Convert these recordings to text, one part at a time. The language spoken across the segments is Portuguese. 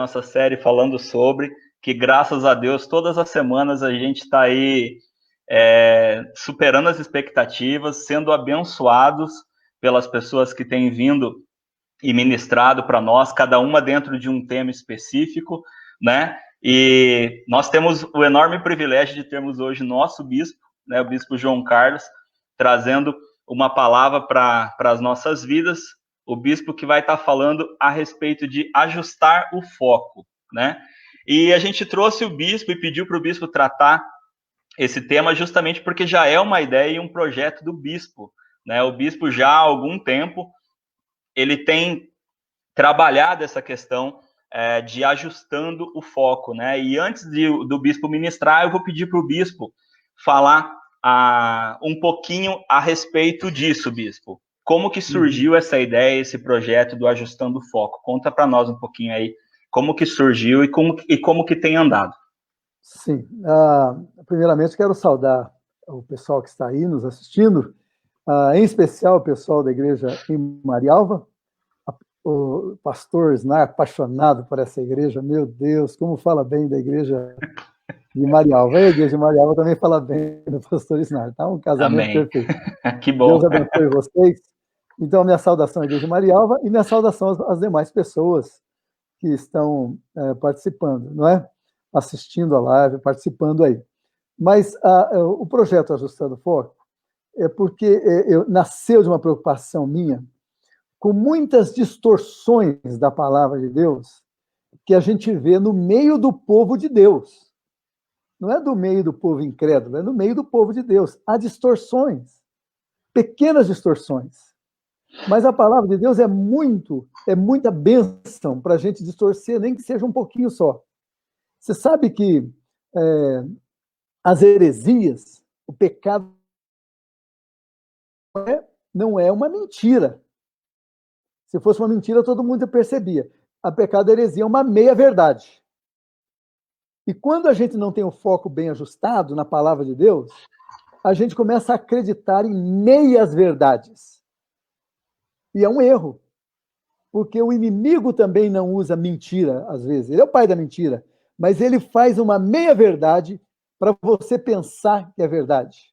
nossa série falando sobre, que graças a Deus, todas as semanas a gente está aí superando as expectativas, sendo abençoados pelas pessoas que têm vindo e ministrado para nós, cada uma dentro de um tema específico, né? E nós temos o enorme privilégio de termos hoje nosso bispo, né, o bispo João Carlos, trazendo uma palavra para as nossas vidas, o bispo que vai estar falando a respeito de ajustar o foco, né? E a gente trouxe o bispo e pediu para o bispo tratar esse tema justamente porque já é uma ideia e um projeto do bispo, né? O bispo já há algum tempo ele tem trabalhado essa questão de ajustando o foco, né? E antes do bispo ministrar, eu vou pedir para o bispo falar um pouquinho a respeito disso, bispo. Como que surgiu essa ideia, esse projeto do Ajustando o Foco? Conta para nós um pouquinho aí como que surgiu e como que tem andado. Sim. Primeiramente, quero saudar o pessoal que está aí nos assistindo, em especial o pessoal da igreja em Marialva, o pastor Snar, apaixonado por essa igreja, meu Deus, como fala bem da igreja de Marialva. A igreja de Marialva também fala bem do pastor Snar, tá? Um casamento Amém. perfeito. Que bom. Deus abençoe vocês. Então, minha saudação à igreja de Marialva e minha saudação às demais pessoas que estão participando, não é? Assistindo a live, participando aí. Mas o projeto Ajustando o Foco é porque nasceu de uma preocupação minha com muitas distorções da palavra de Deus que a gente vê no meio do povo de Deus. Não é do meio do povo incrédulo, é no meio do povo de Deus. Há distorções, pequenas distorções. Mas a palavra de Deus é muita bênção para a gente distorcer, nem que seja um pouquinho só. Você sabe que as heresias, o pecado não é uma mentira. Se fosse uma mentira, todo mundo percebia. A pecado e a heresia é uma meia-verdade. E quando a gente não tem o foco bem ajustado na palavra de Deus, a gente começa a acreditar em meias-verdades. E é um erro. Porque o inimigo também não usa mentira, às vezes. Ele é o pai da mentira. Mas ele faz uma meia-verdade para você pensar que é verdade.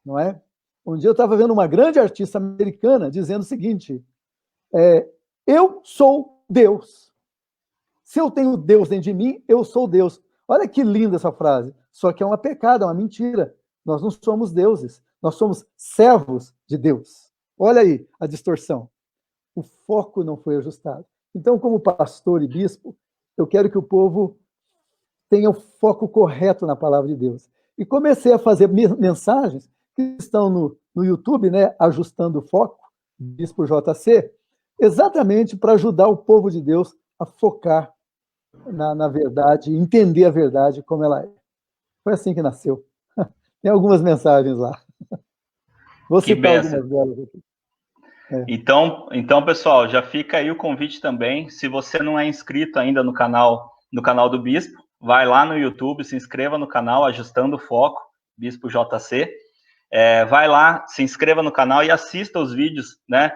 Não é? Um dia eu estava vendo uma grande artista americana dizendo o seguinte: eu sou Deus. Se eu tenho Deus dentro de mim, eu sou Deus. Olha que linda essa frase. Só que é uma pecado, é uma mentira. Nós não somos deuses. Nós somos servos de Deus. Olha aí a distorção. O foco não foi ajustado. Então, como pastor e bispo, eu quero que o povo tenha o foco correto na palavra de Deus. E comecei a fazer mensagens que estão no YouTube, né, Ajustando o Foco, Bispo JC, exatamente para ajudar o povo de Deus a focar na verdade, entender a verdade como ela é. Foi assim que nasceu. Tem algumas mensagens lá. Vou citar algumas delas aqui. Então, pessoal, já fica aí o convite também. Se você não é inscrito ainda no canal do Bispo, vai lá no YouTube, se inscreva no canal Ajustando o Foco, Bispo JC. Vai lá, se inscreva no canal e assista os vídeos, né?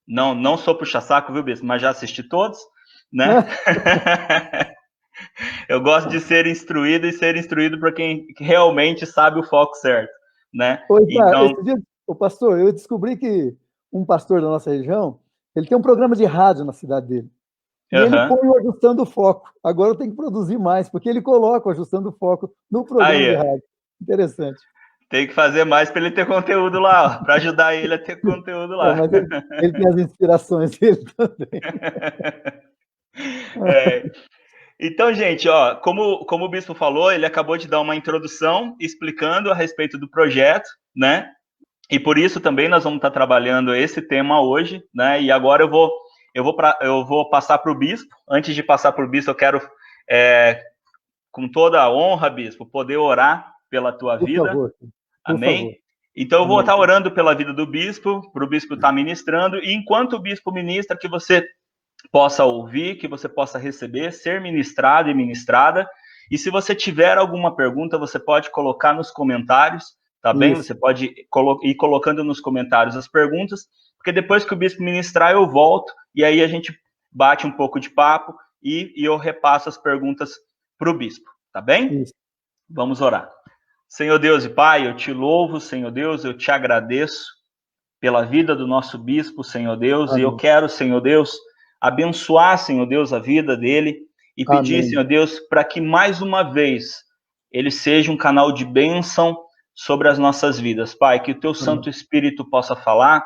Não sou puxa-saco, viu, Bispo? Mas já assisti todos, né? Eu gosto de ser instruído e ser instruído para quem realmente sabe o foco certo, né? Então, esse dia, pastor, eu descobri que um pastor da nossa região, ele tem um programa de rádio na cidade dele. E ele põe o Ajustando o Foco. Agora eu tenho que produzir mais, porque ele coloca o Ajustando o Foco no programa de rádio. Interessante. Tem que fazer mais para ele ter conteúdo lá, para ajudar ele a ter conteúdo lá. Mas ele tem as inspirações dele também. Então, gente, como o Bispo falou, ele acabou de dar uma introdução explicando a respeito do projeto, né? E por isso também nós vamos estar trabalhando esse tema hoje, né? E agora eu vou passar para o Bispo. Antes de passar para o Bispo, eu quero, com toda a honra, Bispo, poder orar pela tua vida. Favor. Amém? Favor. Então eu vou estar orando pela vida do Bispo, para o Bispo estar ministrando, e enquanto o Bispo ministra, que você possa ouvir, que você possa receber, ser ministrado e ministrada. E se você tiver alguma pergunta, você pode colocar nos comentários, tá bem? Você pode ir colocando nos comentários as perguntas, porque depois que o Bispo ministrar, eu volto, e aí a gente bate um pouco de papo e eu repasso as perguntas para o bispo, tá bem? Isso. Vamos orar. Senhor Deus e Pai, eu te louvo, Senhor Deus, eu te agradeço pela vida do nosso bispo, Senhor Deus, Amém. e eu quero, Senhor Deus, abençoar, Senhor Deus, a vida dele e pedir, Amém. Senhor Deus, para que mais uma vez ele seja um canal de bênção sobre as nossas vidas, Pai, que o teu Santo Espírito possa falar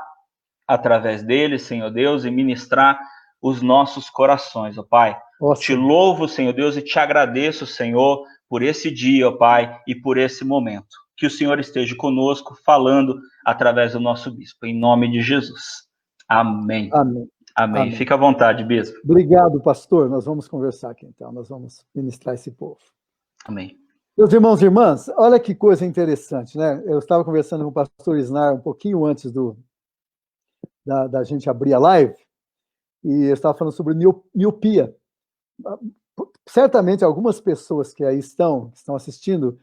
através dele, Senhor Deus, e ministrar os nossos corações, ó Pai. Te louvo, Senhor Deus, e te agradeço, Senhor, por esse dia, ó Pai, e por esse momento. Que o Senhor esteja conosco, falando através do nosso bispo, em nome de Jesus. Amém. Amém. Amém. Amém. Fica à vontade, bispo. Obrigado, pastor. Nós vamos conversar aqui, então. Nós vamos ministrar esse povo. Amém. Meus irmãos e irmãs, olha que coisa interessante, né? Eu estava conversando com o pastor Isnar um pouquinho antes da gente abrir a live, e eu estava falando sobre miopia. Certamente algumas pessoas que aí estão assistindo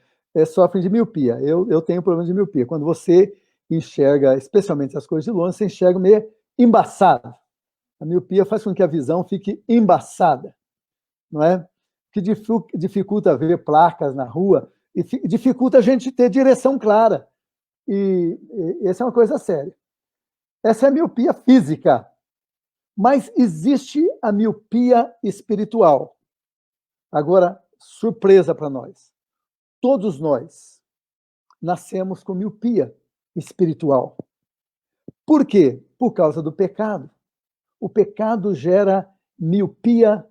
sofrem de miopia. Eu tenho problema de miopia. Quando você enxerga, especialmente as coisas de longe, você enxerga meio embaçado. A miopia faz com que a visão fique embaçada, não é? Que dificulta ver placas na rua e dificulta a gente ter direção clara. E essa é uma coisa séria. Essa é a miopia física. Mas existe a miopia espiritual. Agora, surpresa para nós. Todos nós nascemos com miopia espiritual. Por quê? Por causa do pecado. O pecado gera miopia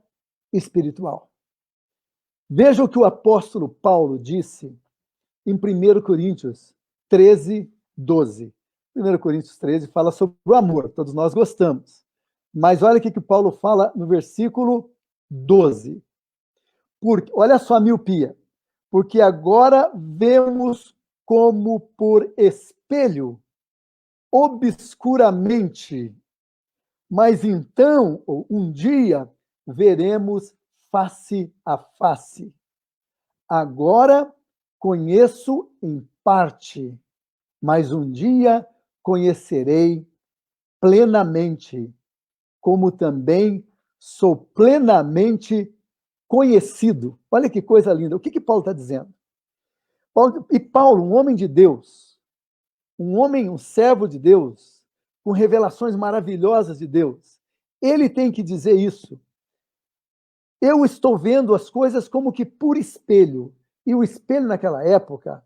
espiritual. Veja o que o apóstolo Paulo disse em 1 Coríntios 13, 12. 1 Coríntios 13 fala sobre o amor, todos nós gostamos. Mas olha o que Paulo fala no versículo 12. Olha só a miopia. Porque agora vemos como por espelho, obscuramente, mas então, ou um dia, veremos face a face. Agora conheço em parte, mas um dia conhecerei plenamente, como também sou plenamente conhecido. Olha que coisa linda. O que Paulo está dizendo? Paulo, um homem de Deus, um servo de Deus, com revelações maravilhosas de Deus, ele tem que dizer isso. Eu estou vendo as coisas como que por espelho. E o espelho naquela época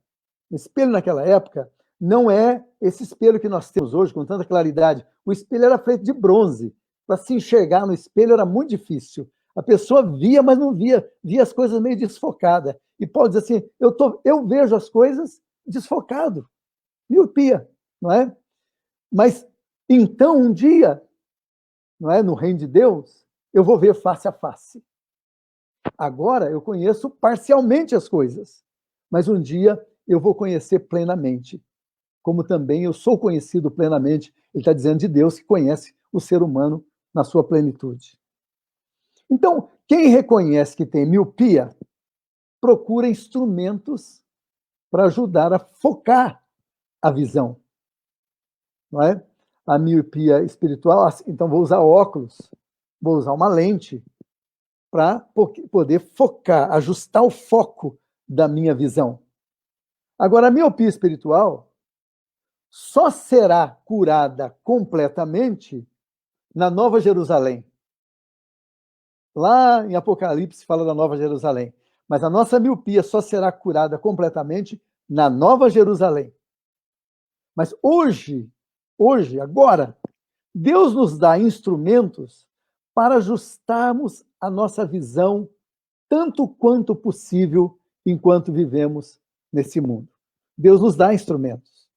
não é esse espelho que nós temos hoje com tanta claridade. O espelho era feito de bronze. Para se enxergar no espelho era muito difícil. A pessoa via, mas não via as coisas meio desfocadas. E Paulo diz assim, eu vejo as coisas desfocado. Miopia, não é? Mas então um dia, não é, no reino de Deus, eu vou ver face a face. Agora eu conheço parcialmente as coisas, mas um dia eu vou conhecer plenamente, como também eu sou conhecido plenamente. Ele está dizendo de Deus que conhece o ser humano na sua plenitude. Então, quem reconhece que tem miopia, procura instrumentos para ajudar a focar a visão. Não é? A miopia espiritual, então vou usar óculos, vou usar uma lente para poder focar, ajustar o foco da minha visão. Agora, a miopia espiritual só será curada completamente na Nova Jerusalém. Lá em Apocalipse fala da Nova Jerusalém. Mas a nossa miopia só será curada completamente na Nova Jerusalém. Mas hoje, agora, Deus nos dá instrumentos para ajustarmos a nossa visão tanto quanto possível enquanto vivemos nesse mundo. Deus nos dá instrumentos.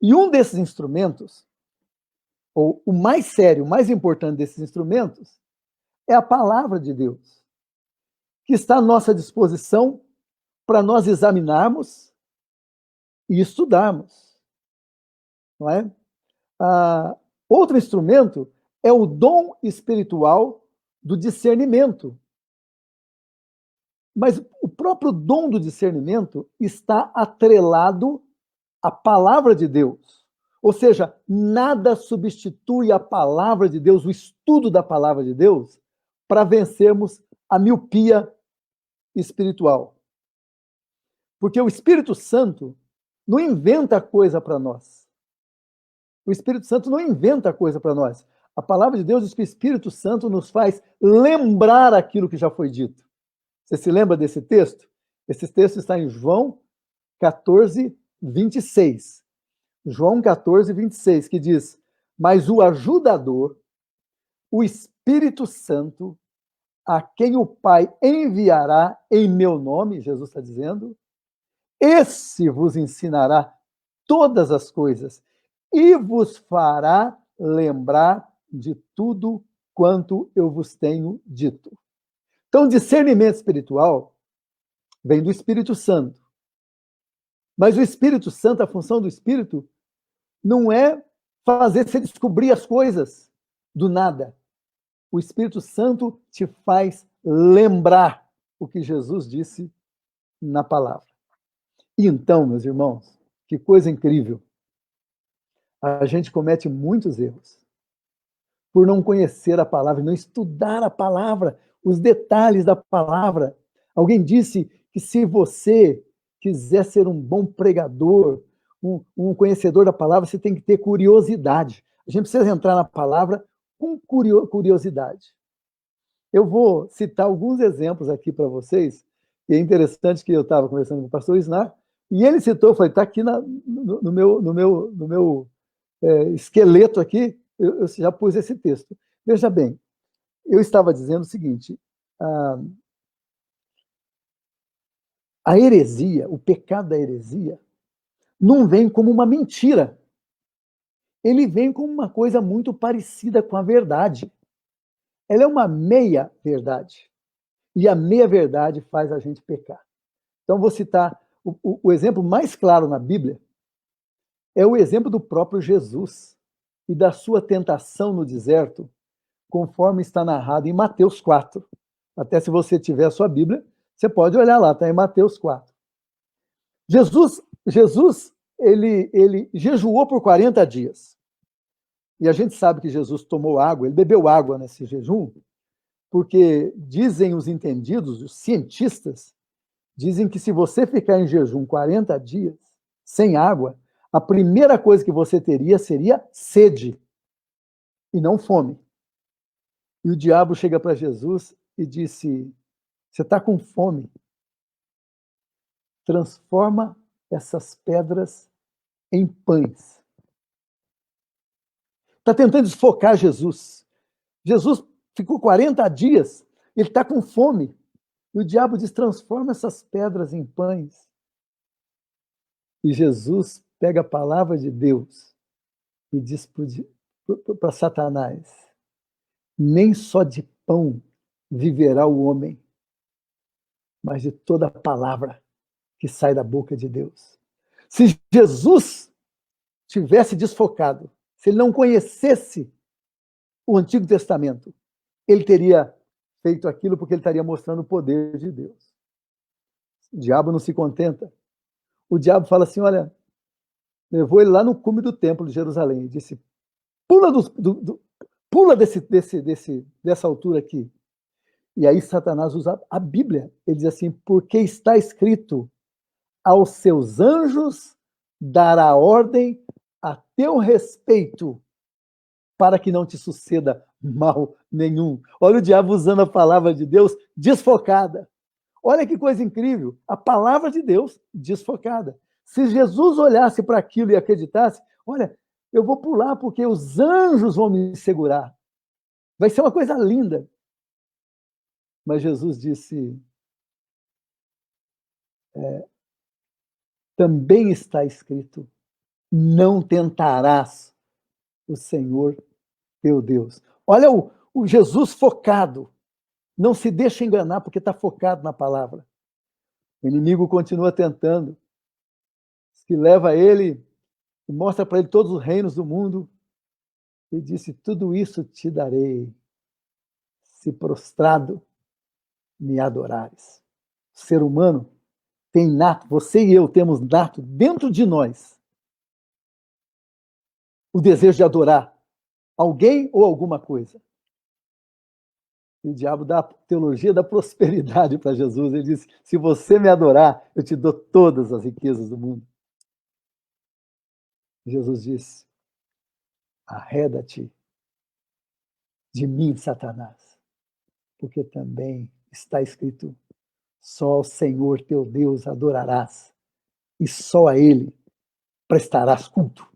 E um desses instrumentos, ou o mais sério, o mais importante desses instrumentos, é a palavra de Deus, que está à nossa disposição para nós examinarmos e estudarmos. Não é? Outro instrumento é o dom espiritual do discernimento. Mas o próprio dom do discernimento está atrelado à palavra de Deus. Ou seja, nada substitui a palavra de Deus, o estudo da palavra de Deus, para vencermos a miopia espiritual. Porque o Espírito Santo não inventa coisa para nós. O Espírito Santo não inventa coisa para nós. A palavra de Deus diz que o Espírito Santo nos faz lembrar aquilo que já foi dito. Você se lembra desse texto? Esse texto está em João 14, 26. João 14, 26, que diz: mas o ajudador, o Espírito Santo, a quem o Pai enviará em meu nome, Jesus está dizendo, esse vos ensinará todas as coisas e vos fará lembrar de tudo quanto eu vos tenho dito. Então, discernimento espiritual vem do Espírito Santo. Mas o Espírito Santo, a função do Espírito, não é fazer você descobrir as coisas do nada. O Espírito Santo te faz lembrar o que Jesus disse na palavra. E então, meus irmãos, que coisa incrível. A gente comete muitos erros por não conhecer a palavra, não estudar a palavra, os detalhes da palavra. Alguém disse que se você quiser ser um bom pregador, um conhecedor da palavra, você tem que ter curiosidade. A gente precisa entrar na palavra com curiosidade. Eu vou citar alguns exemplos aqui para vocês, e é interessante que eu estava conversando com o pastor Isnar, e ele citou, foi, está aqui no meu esqueleto aqui, eu já pus esse texto. Veja bem, eu estava dizendo o seguinte, a heresia, o pecado da heresia, não vem como uma mentira. Ele vem como uma coisa muito parecida com a verdade. Ela é uma meia-verdade. E a meia-verdade faz a gente pecar. Então, vou citar o exemplo mais claro na Bíblia, é o exemplo do próprio Jesus e da sua tentação no deserto, conforme está narrado em Mateus 4. Até se você tiver a sua Bíblia, você pode olhar lá, está em Mateus 4. Jesus ele jejuou por 40 dias. E a gente sabe que Jesus tomou água, ele bebeu água nesse jejum, porque dizem os entendidos, os cientistas, dizem que se você ficar em jejum 40 dias, sem água, a primeira coisa que você teria seria sede, e não fome. E o diabo chega para Jesus e disse, você está com fome, transforma essas pedras em pães. Está tentando desfocar Jesus. Jesus ficou 40 dias, ele está com fome. E o diabo diz, transforma essas pedras em pães. E Jesus pega a palavra de Deus e diz para Satanás, nem só de pão viverá o homem, mas de toda a palavra que sai da boca de Deus. Se Jesus tivesse desfocado, se ele não conhecesse o Antigo Testamento, ele teria feito aquilo porque ele estaria mostrando o poder de Deus. O diabo não se contenta. O diabo fala assim, olha, levou ele lá no cume do templo de Jerusalém e disse, pula dessa altura aqui. E aí Satanás usa a Bíblia. Ele diz assim, porque está escrito, aos seus anjos dará ordem a teu respeito, para que não te suceda mal nenhum. Olha o diabo usando a palavra de Deus desfocada. Olha que coisa incrível, a palavra de Deus desfocada. Se Jesus olhasse para aquilo e acreditasse, olha, eu vou pular porque os anjos vão me segurar. Vai ser uma coisa linda. Mas Jesus disse, também está escrito, não tentarás o Senhor teu Deus. Olha o Jesus focado. Não se deixa enganar porque está focado na palavra. O inimigo continua tentando. Se leva ele e mostra para ele todos os reinos do mundo. E disse, tudo isso te darei, se prostrado me adorares. O ser humano tem nato, você e eu temos nato dentro de nós o desejo de adorar alguém ou alguma coisa. E o diabo dá a teologia da prosperidade para Jesus. Ele diz: se você me adorar, eu te dou todas as riquezas do mundo. Jesus disse: arreda-te de mim, Satanás, porque também está escrito: só ao Senhor teu Deus adorarás, e só a Ele prestarás culto.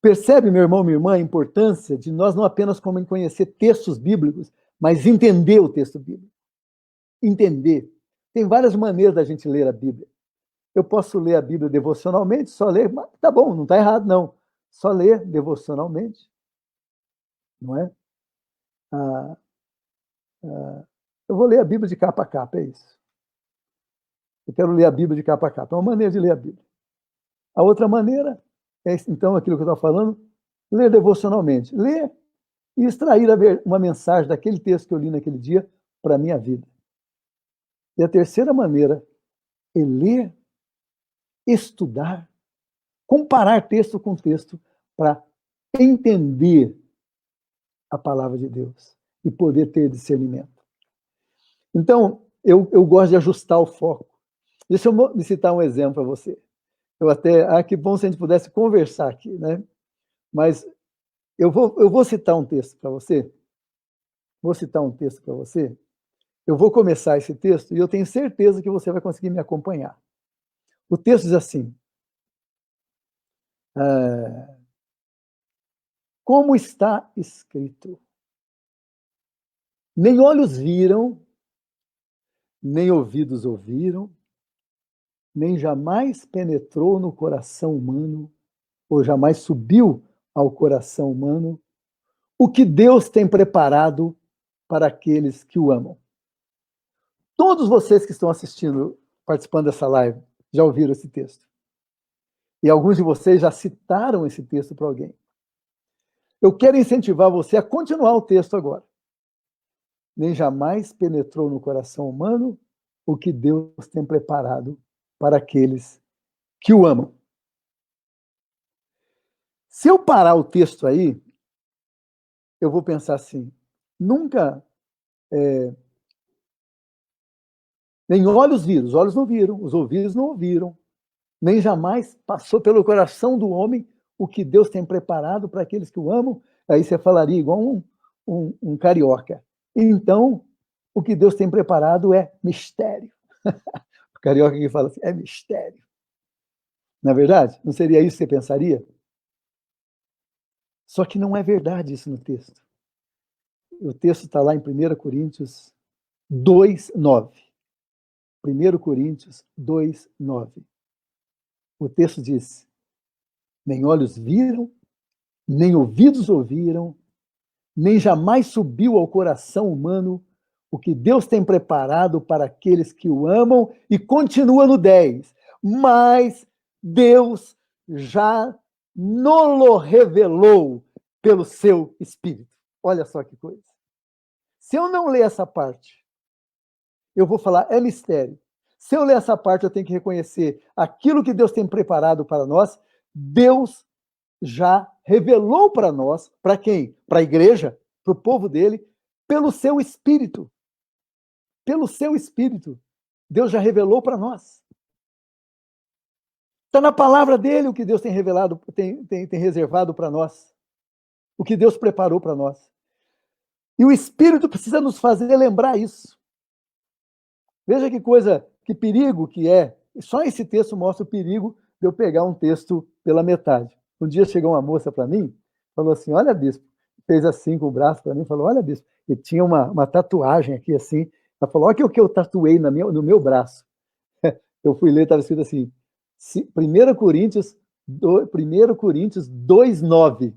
Percebe, meu irmão, minha irmã, a importância de nós não apenas conhecer textos bíblicos, mas entender o texto bíblico. Entender. Tem várias maneiras da gente ler a Bíblia. Eu posso ler a Bíblia devocionalmente, só ler, mas tá bom, não está errado, não. Só ler devocionalmente, não é? Eu vou ler a Bíblia de capa a capa, é isso. Eu quero ler a Bíblia de capa a capa. É uma maneira de ler a Bíblia. A outra maneira é, então, aquilo que eu estou falando, ler devocionalmente. Ler e extrair uma mensagem daquele texto que eu li naquele dia para a minha vida. E a terceira maneira é ler, estudar, comparar texto com texto para entender a palavra de Deus e poder ter discernimento. Então, eu gosto de ajustar o foco. Deixa eu citar um exemplo para você. Que bom se a gente pudesse conversar aqui, né? Mas eu vou citar um texto para você. Vou citar um texto para você. Eu vou começar esse texto e eu tenho certeza que você vai conseguir me acompanhar. O texto diz assim: como está escrito, nem olhos viram, nem ouvidos ouviram, nem jamais penetrou no coração humano, ou jamais subiu ao coração humano, o que Deus tem preparado para aqueles que o amam. Todos vocês que estão assistindo, participando dessa live, já ouviram esse texto. E alguns de vocês já citaram esse texto para alguém. Eu quero incentivar você a continuar o texto agora. Nem jamais penetrou no coração humano o que Deus tem preparado para aqueles que o amam. Se eu parar o texto aí, eu vou pensar assim: nunca nem olhos viram, os olhos não viram, os ouvidos não ouviram, nem jamais passou pelo coração do homem o que Deus tem preparado para aqueles que o amam. Aí você falaria igual um carioca. Então, o que Deus tem preparado é mistério. O carioca que fala assim, é mistério. Não é verdade? Não seria isso que você pensaria? Só que não é verdade isso no texto. O texto está lá em 1 Coríntios 2:9. 1 Coríntios 2:9. O texto diz: nem olhos viram, nem ouvidos ouviram, nem jamais subiu ao coração humano o que Deus tem preparado para aqueles que o amam, e continua no 10. Mas Deus já nos revelou pelo seu Espírito. Olha só que coisa. Se eu não ler essa parte, eu vou falar, é mistério. Se eu ler essa parte, eu tenho que reconhecer aquilo que Deus tem preparado para nós. Deus já revelou para nós, para quem? Para a igreja, para o povo dele, pelo seu Espírito. Pelo seu Espírito. Deus já revelou para nós. Está na palavra dele o que Deus tem revelado, tem reservado para nós. O que Deus preparou para nós. E o Espírito precisa nos fazer lembrar isso. Veja que coisa, que perigo que é. Só esse texto mostra o perigo de eu pegar um texto pela metade. Um dia chegou uma moça para mim, falou assim, olha, bispo, fez assim com o braço para mim, falou, olha, bispo, e tinha uma tatuagem aqui assim, ela falou, olha o que eu tatuei no meu braço. Eu fui ler, estava escrito assim, 1 Coríntios 2:9.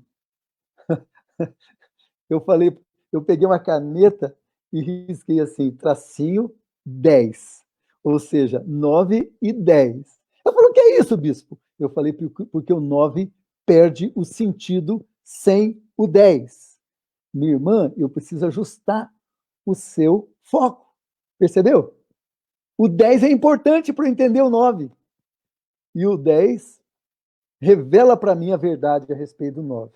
Eu peguei uma caneta e risquei assim, tracinho 10, ou seja, 9 e 10. Ela falou, o que é isso, bispo? Eu falei, porque o 9 perde o sentido sem o 10. Minha irmã, eu preciso ajustar o seu foco. Percebeu? O 10 é importante para eu entender o 9. E o 10 revela para mim a verdade a respeito do 9.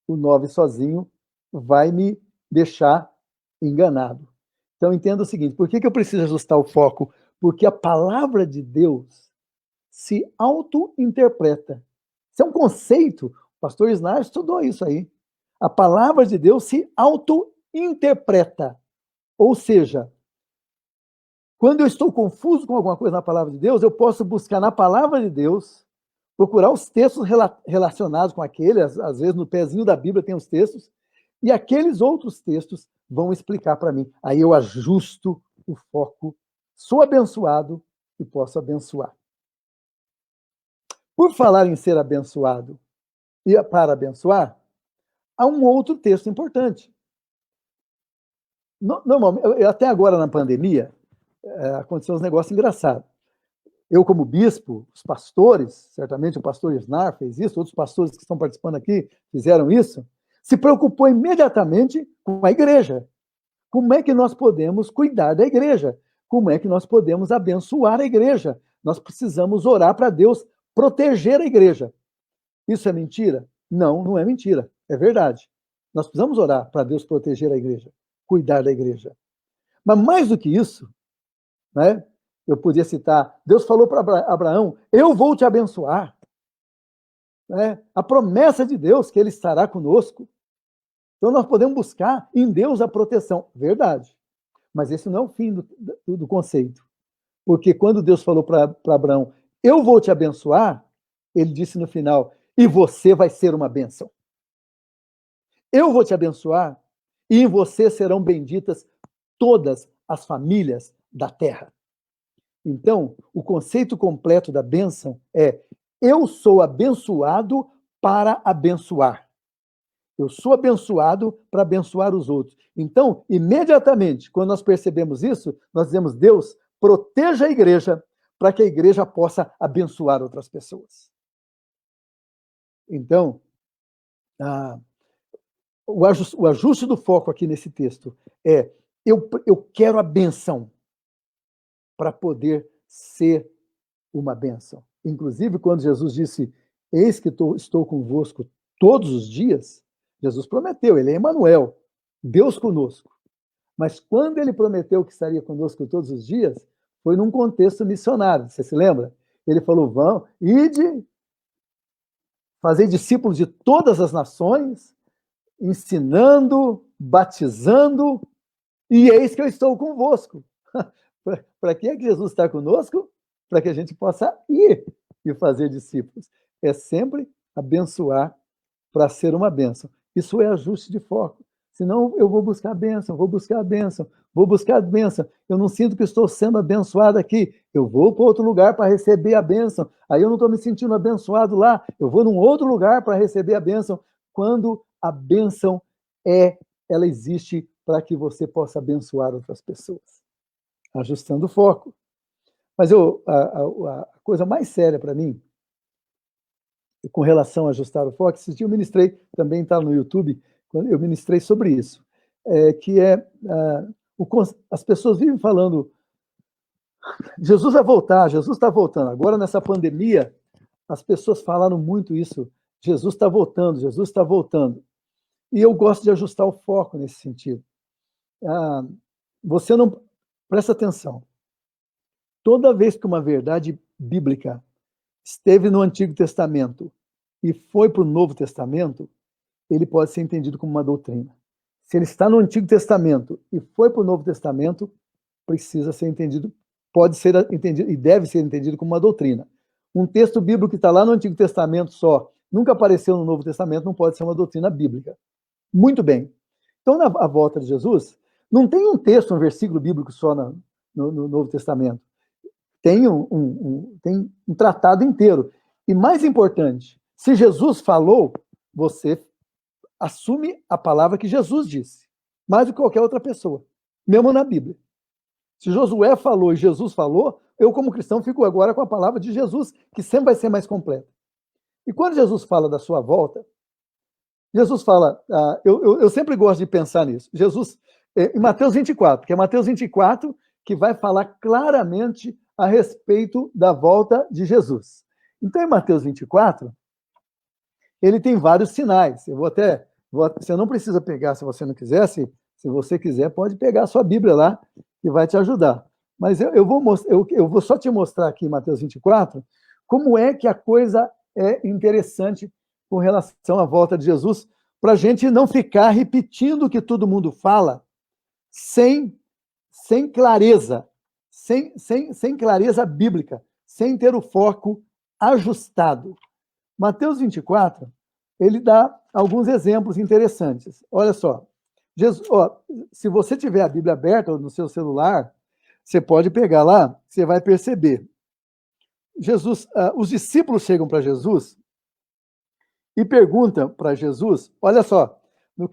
O 9 sozinho vai me deixar enganado. Então, entenda o seguinte, por que eu preciso ajustar o foco? Porque a palavra de Deus se auto-interpreta. Isso é um conceito, o pastor Snar estudou isso aí. A palavra de Deus se auto-interpreta. Ou seja, quando eu estou confuso com alguma coisa na palavra de Deus, eu posso buscar na palavra de Deus, procurar os textos relacionados com aquele, às vezes no pezinho da Bíblia tem os textos, e aqueles outros textos vão explicar para mim. Aí eu ajusto o foco, sou abençoado e posso abençoar. Por falar em ser abençoado e para abençoar, há um outro texto importante. Normalmente, até agora na pandemia, aconteceu uns negócios engraçados. Eu, como bispo, os pastores, certamente o pastor Snar fez isso, outros pastores que estão participando aqui fizeram isso, se preocupou imediatamente com a igreja. Como é que nós podemos cuidar da igreja? Como é que nós podemos abençoar a igreja? Nós precisamos orar para Deus proteger a igreja. Isso é mentira? Não, não é mentira. É verdade. Nós precisamos orar para Deus proteger a igreja, cuidar da igreja. Mas mais do que isso, né, eu podia citar, Deus falou para Abraão, eu vou te abençoar. Né? A promessa de Deus que ele estará conosco. Então nós podemos buscar em Deus a proteção. Verdade. Mas esse não é o fim do conceito. Porque quando Deus falou para Abraão, eu vou te abençoar, ele disse no final, e você vai ser uma bênção. Eu vou te abençoar, e em você serão benditas todas as famílias da terra. Então, o conceito completo da bênção é, eu sou abençoado para abençoar. Eu sou abençoado para abençoar os outros. Então, imediatamente, quando nós percebemos isso, nós dizemos, Deus, proteja a igreja para que a igreja possa abençoar outras pessoas. Então, o ajuste do foco aqui nesse texto é, eu quero a bênção para poder ser uma bênção. Inclusive, quando Jesus disse, eis que estou convosco todos os dias, Jesus prometeu, ele é Emanuel, Deus conosco. Mas quando ele prometeu que estaria conosco todos os dias, foi num contexto missionário, você se lembra? Ele falou, vão, ide, fazer discípulos de todas as nações, ensinando, batizando, e eis que eu estou convosco. Para que é que Jesus está conosco? Para que a gente possa ir e fazer discípulos. É sempre abençoar para ser uma bênção. Isso é ajuste de foco. Senão eu vou buscar a bênção, vou buscar a bênção, vou buscar a bênção. Eu não sinto que estou sendo abençoado aqui. Eu vou para outro lugar para receber a bênção. Aí eu não estou me sentindo abençoado lá. Eu vou num outro lugar para receber a bênção. Quando a bênção ela existe para que você possa abençoar outras pessoas. Ajustando o foco. Mas a coisa mais séria para mim, com relação a ajustar o foco, esse dia eu ministrei, também está no YouTube, eu ministrei sobre isso, as pessoas vivem falando, Jesus vai voltar, Jesus está voltando. Agora, nessa pandemia, as pessoas falaram muito isso, Jesus está voltando, Jesus está voltando. E eu gosto de ajustar o foco nesse sentido. Você não... Presta atenção. Toda vez que uma verdade bíblica esteve no Antigo Testamento e foi para o Novo Testamento, ele pode ser entendido como uma doutrina. Se ele está no Antigo Testamento e foi para o Novo Testamento, precisa ser entendido, pode ser entendido e deve ser entendido como uma doutrina. Um texto bíblico que está lá no Antigo Testamento só, nunca apareceu no Novo Testamento, não pode ser uma doutrina bíblica. Muito bem. Então, na volta de Jesus, não tem um texto, um versículo bíblico só no Novo Testamento. Tem um tratado inteiro. E mais importante, se Jesus falou, você assume a palavra que Jesus disse, mais do que qualquer outra pessoa, mesmo na Bíblia. Se Josué falou e Jesus falou, eu como cristão fico agora com a palavra de Jesus, que sempre vai ser mais completa. E quando Jesus fala da sua volta, Jesus fala, eu sempre gosto de pensar nisso, Jesus, em Mateus 24, que é Mateus 24, que vai falar claramente a respeito da volta de Jesus. Então, em Mateus 24, ele tem vários sinais. Você não precisa pegar se você não quiser, se você quiser, pode pegar a sua Bíblia lá, que vai te ajudar. Mas eu vou só te mostrar aqui em Mateus 24, como é que a coisa é interessante com relação à volta de Jesus, para a gente não ficar repetindo o que todo mundo fala, sem clareza, sem clareza bíblica, sem ter o foco ajustado. Mateus 24, ele dá alguns exemplos interessantes. Olha só, Jesus, se você tiver a Bíblia aberta no seu celular, você pode pegar lá, você vai perceber. Os discípulos chegam para Jesus e perguntam para Jesus, olha só, no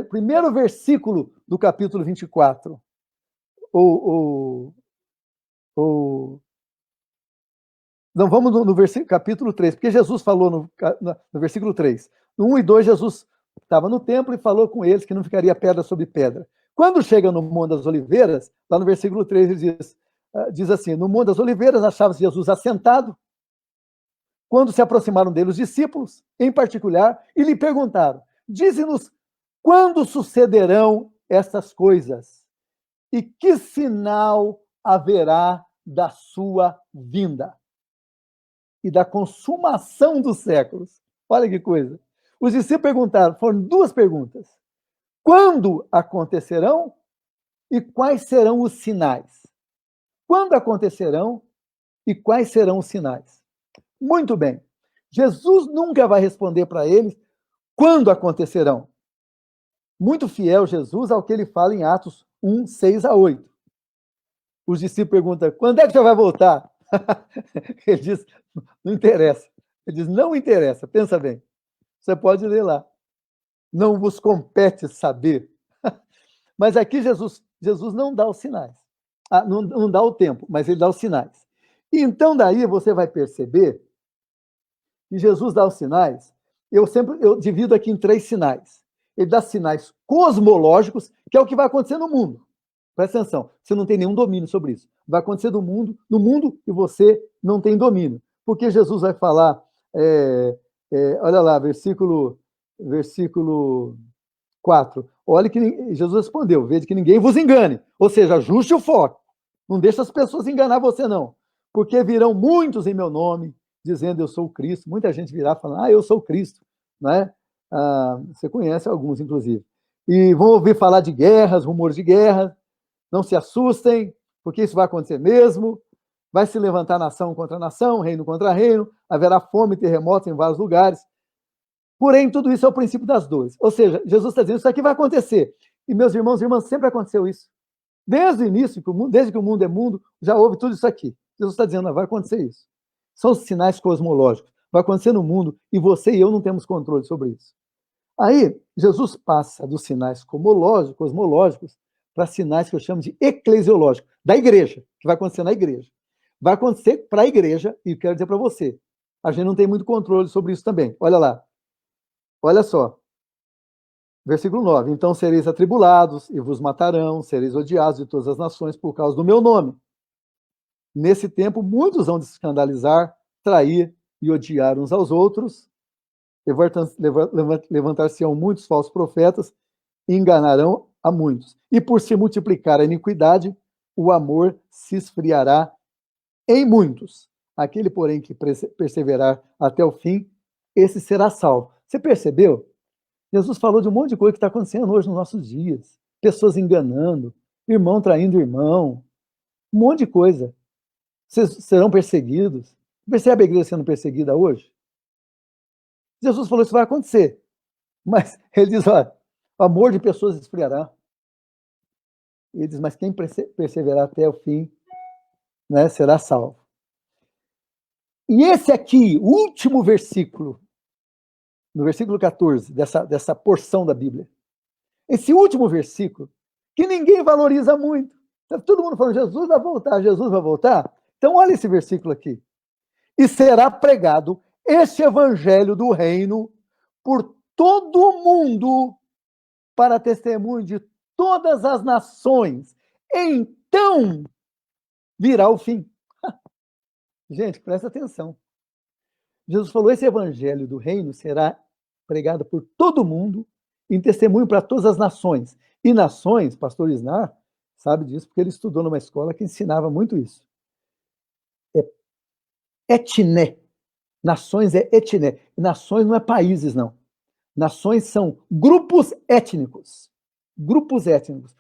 primeiro versículo do capítulo 24, não, vamos no capítulo 3, porque Jesus falou no versículo 3. No 1 e 2, Jesus estava no templo e falou com eles que não ficaria pedra sobre pedra. Quando chega no Monte das Oliveiras, lá no versículo 3, ele diz assim, no Monte das Oliveiras achava-se Jesus assentado, quando se aproximaram dele os discípulos, em particular, e lhe perguntaram, dize-nos, quando sucederão estas coisas? E que sinal haverá da sua vinda? E da consumação dos séculos. Olha que coisa. Os discípulos perguntaram, foram duas perguntas. Quando acontecerão e quais serão os sinais? Quando acontecerão e quais serão os sinais? Muito bem. Jesus nunca vai responder para eles quando acontecerão. Muito fiel Jesus ao que ele fala em Atos 1, 6 a 8. Os discípulos perguntam, quando é que você vai voltar? Ele diz, não interessa. Ele diz, não interessa, pensa bem. Você pode ler lá. Não vos compete saber. Mas aqui Jesus não dá os sinais. Não dá o tempo, mas ele dá os sinais. E então daí você vai perceber que Jesus dá os sinais. Eu divido aqui em 3 sinais. Ele dá sinais cosmológicos, que é o que vai acontecer no mundo. Presta atenção, você não tem nenhum domínio sobre isso. Vai acontecer no mundo e você não tem domínio. Porque Jesus vai falar, olha lá, versículo 4. Olha que Jesus respondeu, veja que ninguém vos engane. Ou seja, ajuste o foco. Não deixe as pessoas enganar você, não. Porque virão muitos em meu nome, dizendo eu sou o Cristo. Muita gente virá falando, eu sou o Cristo. Né? Você conhece alguns, inclusive. E vão ouvir falar de guerras, rumores de guerra. Não se assustem, porque isso vai acontecer mesmo. Vai se levantar nação contra nação, reino contra reino. Haverá fome e terremotos em vários lugares. Porém, tudo isso é o princípio das dores. Ou seja, Jesus está dizendo, isso aqui vai acontecer. E meus irmãos e irmãs, sempre aconteceu isso. Desde o início, desde que o mundo é mundo, já houve tudo isso aqui. Jesus está dizendo, vai acontecer isso. São os sinais cosmológicos. Vai acontecer no mundo e você e eu não temos controle sobre isso. Aí, Jesus passa dos sinais cosmológicos para sinais que eu chamo de eclesiológicos, da igreja, que vai acontecer na igreja. Vai acontecer para a igreja, e quero dizer para você, a gente não tem muito controle sobre isso também. Olha lá. Olha só. Versículo 9. Então sereis atribulados e vos matarão, sereis odiados de todas as nações por causa do meu nome. Nesse tempo, muitos vão se escandalizar, trair e odiar uns aos outros. Levantar-se-ão muitos falsos profetas e enganarão a muitos. E por se multiplicar a iniquidade, o amor se esfriará em muitos. Aquele, porém, que perseverar até o fim, esse será salvo. Você percebeu? Jesus falou de um monte de coisa que está acontecendo hoje nos nossos dias. Pessoas enganando, irmão traindo irmão, um monte de coisa. Vocês serão perseguidos. Percebe a igreja sendo perseguida hoje? Jesus falou que isso vai acontecer. Mas ele diz, olha, o amor de pessoas esfriará. Ele diz, mas quem perseverar até o fim, né, será salvo. E esse aqui, o último versículo, no versículo 14, dessa porção da Bíblia. Esse último versículo, que ninguém valoriza muito. Tá todo mundo falando, Jesus vai voltar, Jesus vai voltar. Então, olha esse versículo aqui. E será pregado este evangelho do reino por todo o mundo para testemunho de todas as nações. Então virá o fim. Gente, presta atenção. Jesus falou, esse evangelho do reino será pregado por todo mundo em testemunho para todas as nações. E nações, pastor Isnar sabe disso, porque ele estudou numa escola que ensinava muito isso. É etné. Nações é etné. Nações não é países, não. Nações são grupos étnicos. Grupos étnicos.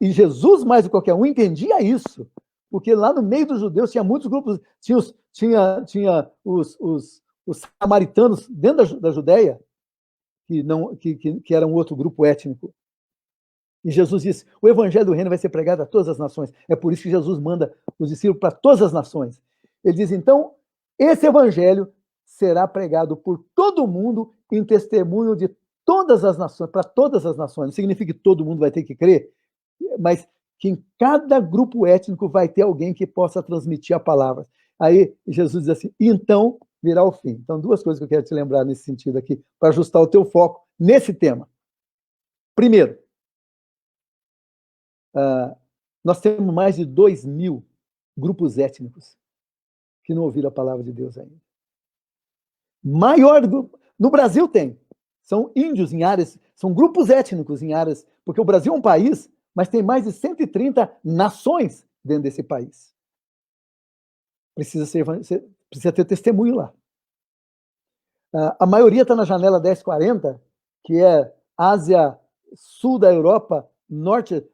E Jesus, mais do que qualquer um, entendia isso. Porque lá no meio dos judeus tinha muitos grupos. Tinha os samaritanos dentro da Judéia, que era um outro grupo étnico. E Jesus disse, o evangelho do reino vai ser pregado a todas as nações. É por isso que Jesus manda os discípulos para todas as nações. Ele diz, então, esse evangelho será pregado por todo mundo em testemunho de todas as nações, para todas as nações. Não significa que todo mundo vai ter que crer, mas que em cada grupo étnico vai ter alguém que possa transmitir a palavra. Aí Jesus diz assim, então virá o fim. Então, duas coisas que eu quero te lembrar nesse sentido aqui, para ajustar o teu foco nesse tema. Primeiro, nós temos mais de 2.000 grupos étnicos que não ouviram a palavra de Deus ainda. Maior no Brasil tem. São índios em áreas, são grupos étnicos em áreas, porque o Brasil é um país, mas tem mais de 130 nações dentro desse país. Precisa ter testemunho lá. A maioria está na janela 1040, que é Ásia, sul da Europa, norte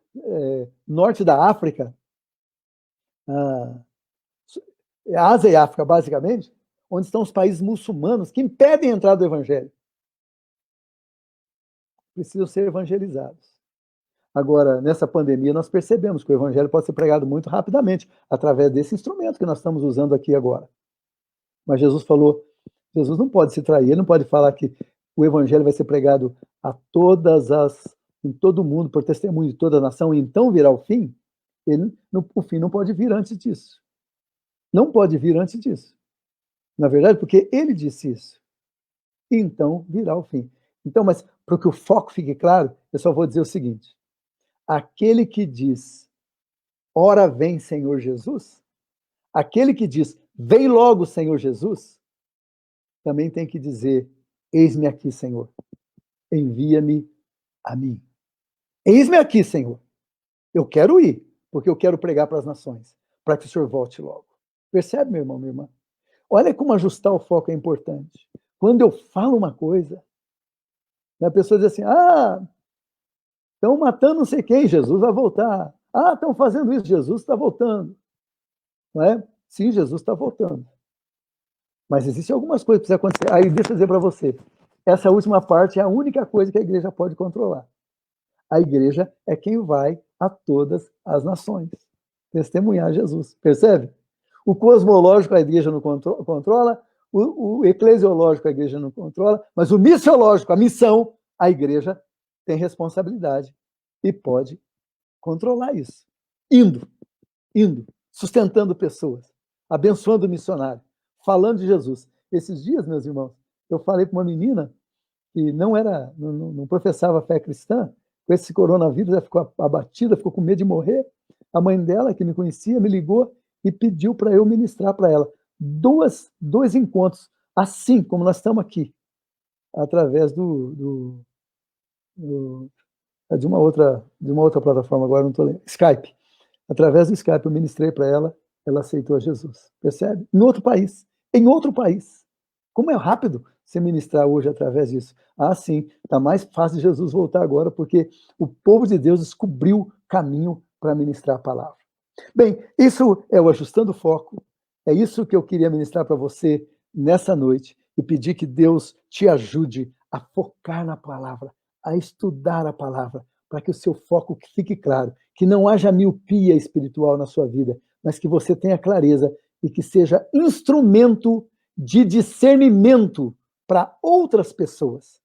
da África, Ásia e África, basicamente, onde estão os países muçulmanos que impedem a entrada do evangelho. Precisam ser evangelizados. Agora, nessa pandemia, nós percebemos que o evangelho pode ser pregado muito rapidamente, através desse instrumento que nós estamos usando aqui agora. Mas Jesus falou, Jesus não pode se trair, ele não pode falar que o evangelho vai ser pregado em todo mundo, por testemunho de toda a nação, e então virá o fim. O fim não pode vir antes disso. Não pode vir antes disso. Na verdade, porque ele disse isso. Então virá o fim. Então, mas para que o foco fique claro, eu só vou dizer o seguinte. Aquele que diz, ora vem Senhor Jesus, aquele que diz, vem logo Senhor Jesus, também tem que dizer, eis-me aqui, Senhor, envia-me a mim. Eis-me aqui, Senhor, eu quero ir, porque eu quero pregar para as nações, para que o Senhor volte logo. Percebe, meu irmão, minha irmã? Olha como ajustar o foco é importante. Quando eu falo uma coisa, a pessoa diz assim, estão matando não sei quem, Jesus vai voltar. Estão fazendo isso, Jesus está voltando. Não é? Sim, Jesus está voltando. Mas existem algumas coisas que precisam acontecer. Aí deixa eu dizer para você, essa última parte é a única coisa que a igreja pode controlar. A igreja é quem vai a todas as nações testemunhar Jesus. Percebe? O cosmológico a igreja não controla, o eclesiológico a igreja não controla, mas o missiológico, a missão, a igreja tem responsabilidade e pode controlar isso. Indo, sustentando pessoas, abençoando o missionário, falando de Jesus. Esses dias, meus irmãos, eu falei para uma menina que não professava fé cristã, com esse coronavírus, ela ficou abatida, ficou com medo de morrer. A mãe dela, que me conhecia, me ligou e pediu para eu ministrar para ela. Dois encontros, assim como nós estamos aqui, através de uma outra plataforma, agora não estou lendo, Skype. Através do Skype eu ministrei para ela, ela aceitou a Jesus. Percebe? Em outro país. Como é rápido você ministrar hoje através disso? Sim, está mais fácil de Jesus voltar agora, porque o povo de Deus descobriu caminho para ministrar a palavra. Bem, isso é o Ajustando o Foco, é isso que eu queria ministrar para você nessa noite e pedir que Deus te ajude a focar na palavra, a estudar a palavra, para que o seu foco fique claro, que não haja miopia espiritual na sua vida, mas que você tenha clareza e que seja instrumento de discernimento para outras pessoas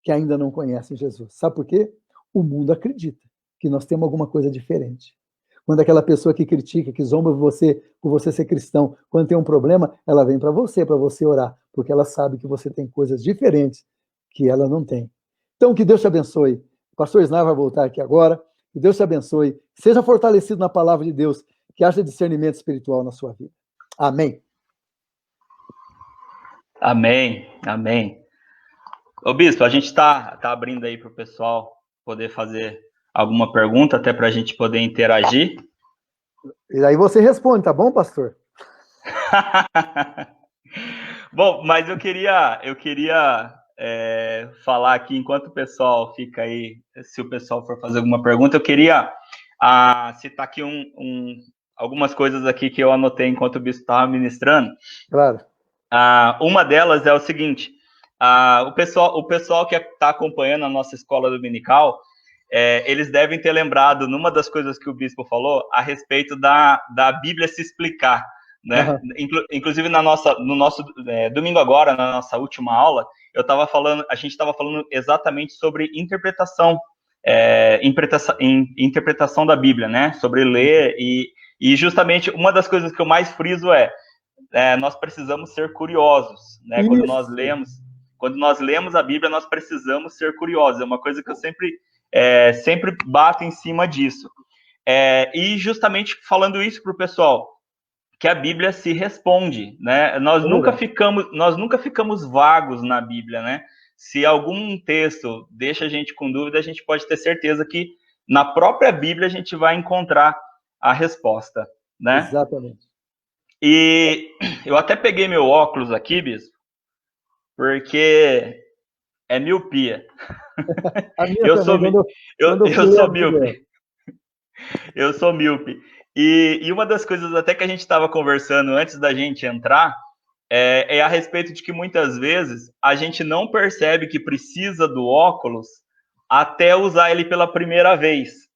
que ainda não conhecem Jesus. Sabe por quê? O mundo acredita que nós temos alguma coisa diferente. Quando aquela pessoa que critica, que zomba por você ser cristão, quando tem um problema, ela vem para você orar, porque ela sabe que você tem coisas diferentes que ela não tem. Então, que Deus te abençoe. O pastor Isnar vai voltar aqui agora. Que Deus te abençoe. Seja fortalecido na palavra de Deus, que haja discernimento espiritual na sua vida. Amém. Amém, amém. Ô Bispo, a gente está abrindo aí para o pessoal poder fazer alguma pergunta, até para a gente poder interagir. E aí você responde, tá bom, pastor? Bom, mas eu queria falar aqui, enquanto o pessoal fica aí, se o pessoal for fazer alguma pergunta, eu queria citar aqui algumas coisas aqui que eu anotei enquanto o Bispo estava ministrando. Claro. Uma delas é o seguinte, o pessoal que está acompanhando a nossa escola dominical, eles devem ter lembrado, numa das coisas que o Bispo falou, a respeito da Bíblia se explicar, né? Uhum. Inclusive no nosso domingo agora, na nossa última aula, a gente estava falando exatamente sobre interpretação da Bíblia, né? Sobre ler e justamente uma das coisas que eu mais friso nós precisamos ser curiosos, né? Quando nós lemos a Bíblia, nós precisamos ser curiosos. É uma coisa que eu sempre bato em cima disso. E justamente falando isso para o pessoal, que a Bíblia se responde, né? Nós nunca ficamos vagos na Bíblia, né? Se algum texto deixa a gente com dúvida, a gente pode ter certeza que na própria Bíblia a gente vai encontrar a resposta, né? Exatamente. E eu até peguei meu óculos aqui, Bispo, porque é miopia. Eu sou míope. Eu sou míope. E uma das coisas até que a gente estava conversando antes da gente entrar é a respeito de que muitas vezes a gente não percebe que precisa do óculos até usar ele pela primeira vez.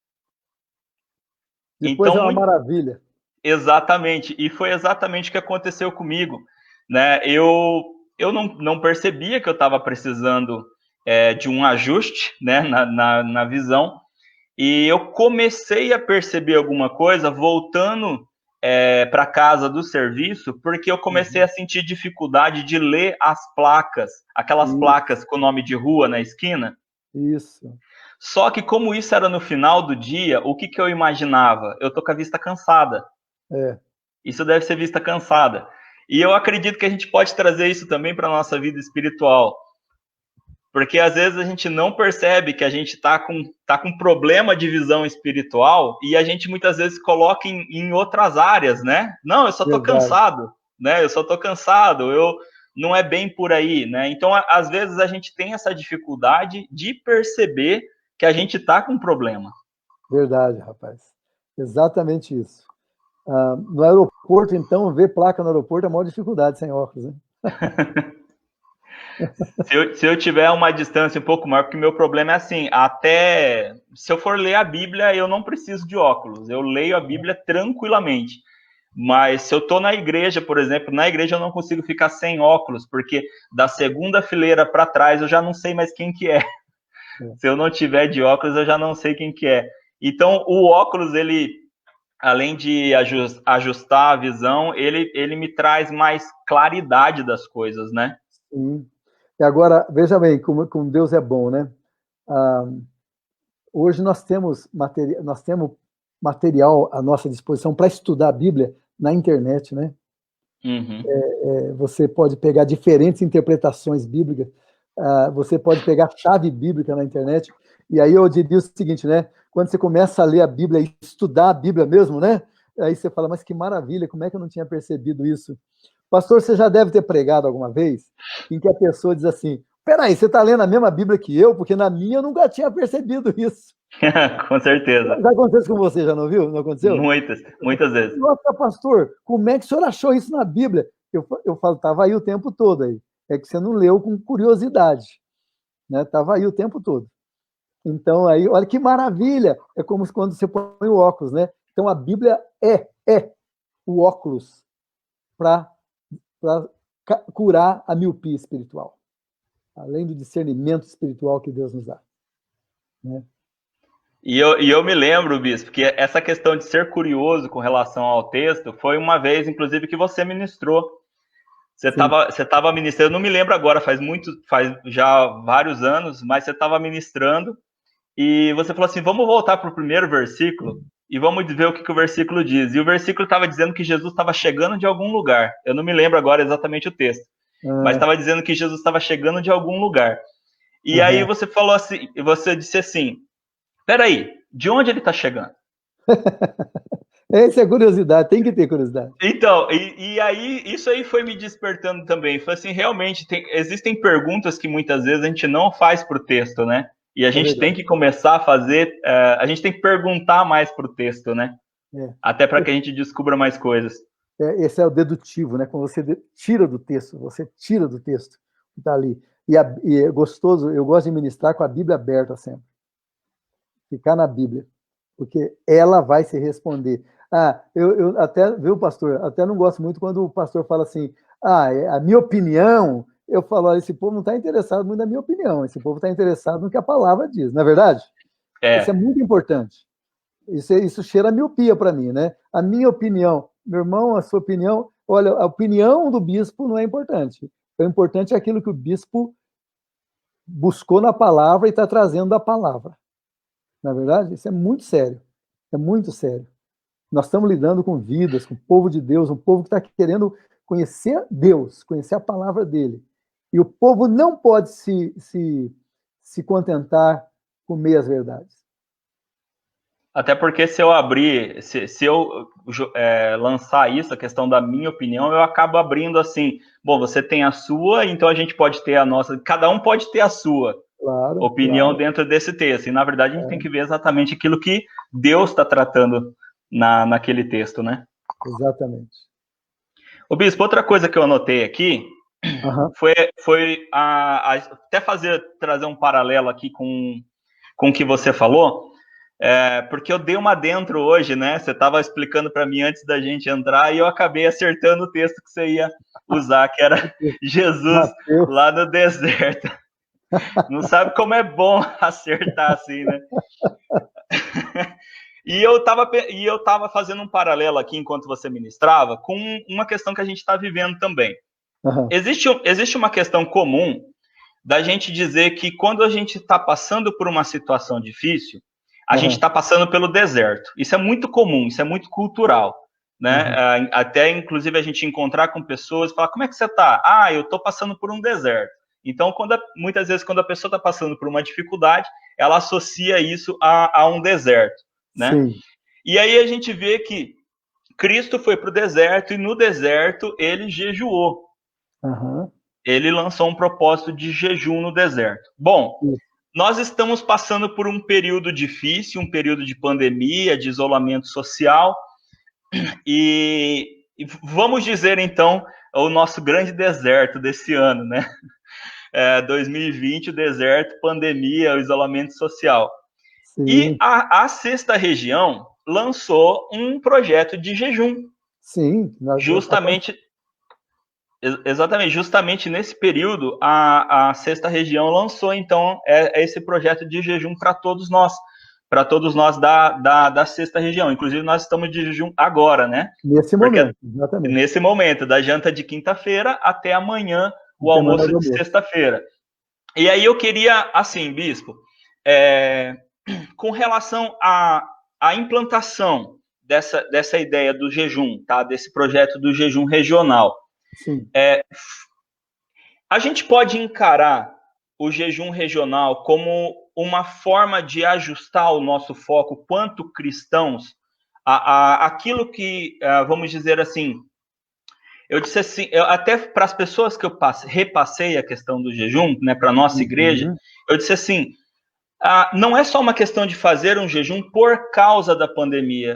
Depois então, é uma maravilha. Exatamente. E foi exatamente o que aconteceu comigo, né? Eu não percebia que eu estava precisando de um ajuste, né, na visão. E eu comecei a perceber alguma coisa voltando para casa do serviço, porque eu comecei a sentir dificuldade de ler as placas, aquelas placas com o nome de rua na esquina. Isso. Só que como isso era no final do dia, o que eu imaginava? Eu tô com a vista cansada. Isso deve ser vista cansada. E eu acredito que a gente pode trazer isso também para a nossa vida espiritual. Porque às vezes a gente não percebe que a gente está com problema de visão espiritual e a gente muitas vezes coloca em outras áreas, né? Não, eu só estou cansado, né? Eu só estou cansado, não é bem por aí, né? Então, às vezes a gente tem essa dificuldade de perceber que a gente está com problema. Verdade, rapaz. Exatamente isso. No aeroporto, então, ver placa no aeroporto é a maior dificuldade sem óculos, né? Se eu tiver uma distância um pouco maior, porque meu problema é assim, até se eu for ler a Bíblia, eu não preciso de óculos, eu leio a Bíblia tranquilamente. Mas se eu estou na igreja, por exemplo, na igreja eu não consigo ficar sem óculos, porque da segunda fileira para trás eu já não sei mais quem que é. Se eu não tiver de óculos, eu já não sei quem que é. Então, o óculos, ele, além de ajustar a visão, ele me traz mais claridade das coisas, né? Sim. E agora, veja bem, como Deus é bom, né? Hoje nós temos material à nossa disposição para estudar a Bíblia na internet, né? Uhum. Você pode pegar diferentes interpretações bíblicas, você pode pegar chave bíblica na internet, e aí eu diria o seguinte, né? Quando você começa a ler a Bíblia e estudar a Bíblia mesmo, né? Aí você fala, mas que maravilha, como é que eu não tinha percebido isso? Pastor, você já deve ter pregado alguma vez em que a pessoa diz assim, peraí, você está lendo a mesma Bíblia que eu? Porque na minha eu nunca tinha percebido isso. Com certeza. Já aconteceu com você, já não viu? Não aconteceu? Muitas vezes. Nossa, pastor, como é que o senhor achou isso na Bíblia? Eu falo, estava aí o tempo todo aí. É que você não leu com curiosidade. Né? Estava aí o tempo todo. Então, aí, olha que maravilha! É como quando você põe o óculos, né? Então, a Bíblia é o óculos para curar a miopia espiritual. Além do discernimento espiritual que Deus nos dá. Né? E eu me lembro, Bispo, que essa questão de ser curioso com relação ao texto foi uma vez, inclusive, que você ministrou. Você estava ministrando, eu não me lembro agora, faz já vários anos, mas você estava ministrando e você falou assim, vamos voltar para o primeiro versículo e vamos ver o que o versículo diz. E o versículo estava dizendo que Jesus estava chegando de algum lugar. Eu não me lembro agora exatamente o texto. mas estava dizendo que Jesus estava chegando de algum lugar. E aí você falou assim, você disse assim, peraí, de onde ele está chegando? Essa é a curiosidade, tem que ter curiosidade. Então, e aí, isso aí foi me despertando também. Foi assim, realmente, existem perguntas que muitas vezes a gente não faz para o texto, né? E a gente tem que começar a fazer, a gente tem que perguntar mais para o texto, né? Até para que a gente descubra mais coisas. Esse é o dedutivo, né? Quando você tira do texto que está ali. E é gostoso, eu gosto de ministrar com a Bíblia aberta sempre. Ficar na Bíblia, porque ela vai se responder. Eu até, viu, pastor, até não gosto muito quando o pastor fala assim, a minha opinião, eu falo, olha, esse povo não está interessado muito na minha opinião, esse povo está interessado no que a palavra diz, não é verdade? Isso é muito importante. Isso cheira a miopia para mim, né? A minha opinião, meu irmão, a sua opinião, olha, a opinião do bispo não é importante. O importante é aquilo que o bispo buscou na palavra e está trazendo da palavra. Na verdade, isso é muito sério. É muito sério. Nós estamos lidando com vidas, com o povo de Deus, um povo que está querendo conhecer Deus, conhecer a palavra dele. E o povo não pode se contentar com meias verdades. Até porque se eu abrir, se eu lançar isso, a questão da minha opinião, eu acabo abrindo assim, bom, você tem a sua, então a gente pode ter a nossa, cada um pode ter a sua opinião dentro desse texto. E, na verdade, a gente tem que ver exatamente aquilo que Deus está tratando naquele texto, né? Exatamente. Ô, Bispo, outra coisa que eu anotei aqui foi até trazer um paralelo aqui com o que você falou, porque eu dei uma dentro hoje, né? Você estava explicando para mim antes da gente entrar e eu acabei acertando o texto que você ia usar, que era Jesus lá no deserto. Não sabe como é bom acertar assim, né? E eu tava fazendo um paralelo aqui, enquanto você ministrava, com uma questão que a gente está vivendo também. Existe uma questão comum da gente dizer que quando a gente está passando por uma situação difícil, a gente está passando pelo deserto. Isso é muito comum, isso é muito cultural, né? Até, inclusive, a gente encontrar com pessoas e falar, como é que você está? Eu estou passando por um deserto. Então, muitas vezes, quando a pessoa está passando por uma dificuldade, ela associa isso a um deserto, né? Sim. E aí a gente vê que Cristo foi para o deserto e no deserto ele jejuou. Ele lançou um propósito de jejum no deserto. Bom, nós estamos passando por um período difícil, um período de pandemia, de isolamento social, e vamos dizer, então, o nosso grande deserto desse ano, né? 2020, o deserto, pandemia, o isolamento social. Sim. E a Sexta Região lançou um projeto de jejum. Sim. Justamente nesse período, a Sexta Região lançou, então, esse projeto de jejum para todos nós da Sexta Região. Inclusive, nós estamos de jejum agora, né? Nesse momento, exatamente. Nesse momento, da janta de quinta-feira até amanhã, o almoço de sexta-feira. E aí eu queria, assim, Bispo, com relação à implantação dessa ideia do jejum, tá? Desse projeto do jejum regional, sim. A gente pode encarar o jejum regional como uma forma de ajustar o nosso foco quanto cristãos aquilo que, vamos dizer assim, eu disse assim, até para as pessoas que eu repassei a questão do jejum, né, para a nossa igreja, eu disse assim, não é só uma questão de fazer um jejum por causa da pandemia.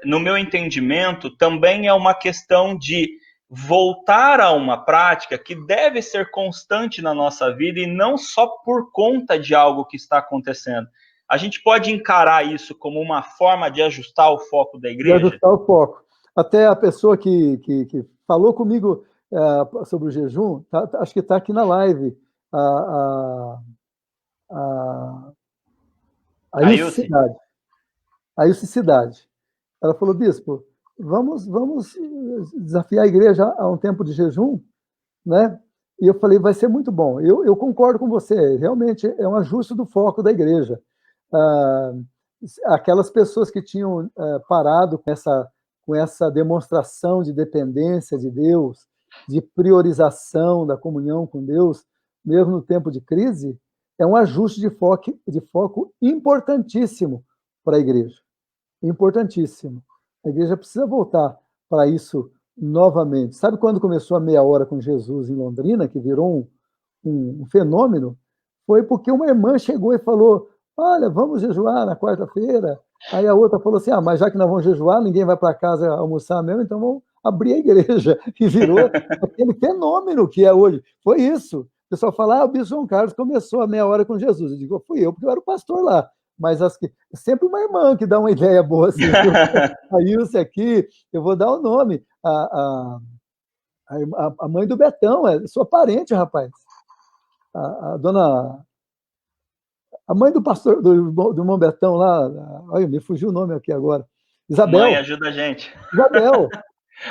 No meu entendimento, também é uma questão de voltar a uma prática que deve ser constante na nossa vida e não só por conta de algo que está acontecendo. A gente pode encarar isso como uma forma de ajustar o foco da igreja? De ajustar o foco. Até a pessoa que falou comigo sobre o jejum, acho que está aqui na live, a Ilse Cidade. Ela falou, Bispo, vamos desafiar a igreja a um tempo de jejum, né? E eu falei, vai ser muito bom. Eu concordo com você, realmente é um ajuste do foco da igreja. Aquelas pessoas que tinham parado com essa demonstração de dependência de Deus, de priorização da comunhão com Deus, mesmo no tempo de crise, é um ajuste de foco importantíssimo para a igreja. Importantíssimo. A igreja precisa voltar para isso novamente. Sabe quando começou a meia hora com Jesus em Londrina, que virou um fenômeno? Foi porque uma irmã chegou e falou: olha, vamos jejuar na quarta-feira. Aí a outra falou assim: mas já que nós vamos jejuar, ninguém vai para casa almoçar mesmo, então vamos abrir a igreja. E virou aquele fenômeno que é hoje. Foi isso. O pessoal fala: o Bispo João Carlos começou a meia hora com Jesus. Eu digo: fui eu, porque eu era o pastor lá. Mas sempre uma irmã que dá uma ideia boa assim. A Ilse aqui, eu vou dar o nome. A mãe do Betão, é sua parente, rapaz. A dona. A mãe do pastor, do irmão Betão lá, olha, me fugiu o nome aqui agora. Isabel. Mãe, ajuda a gente. Isabel.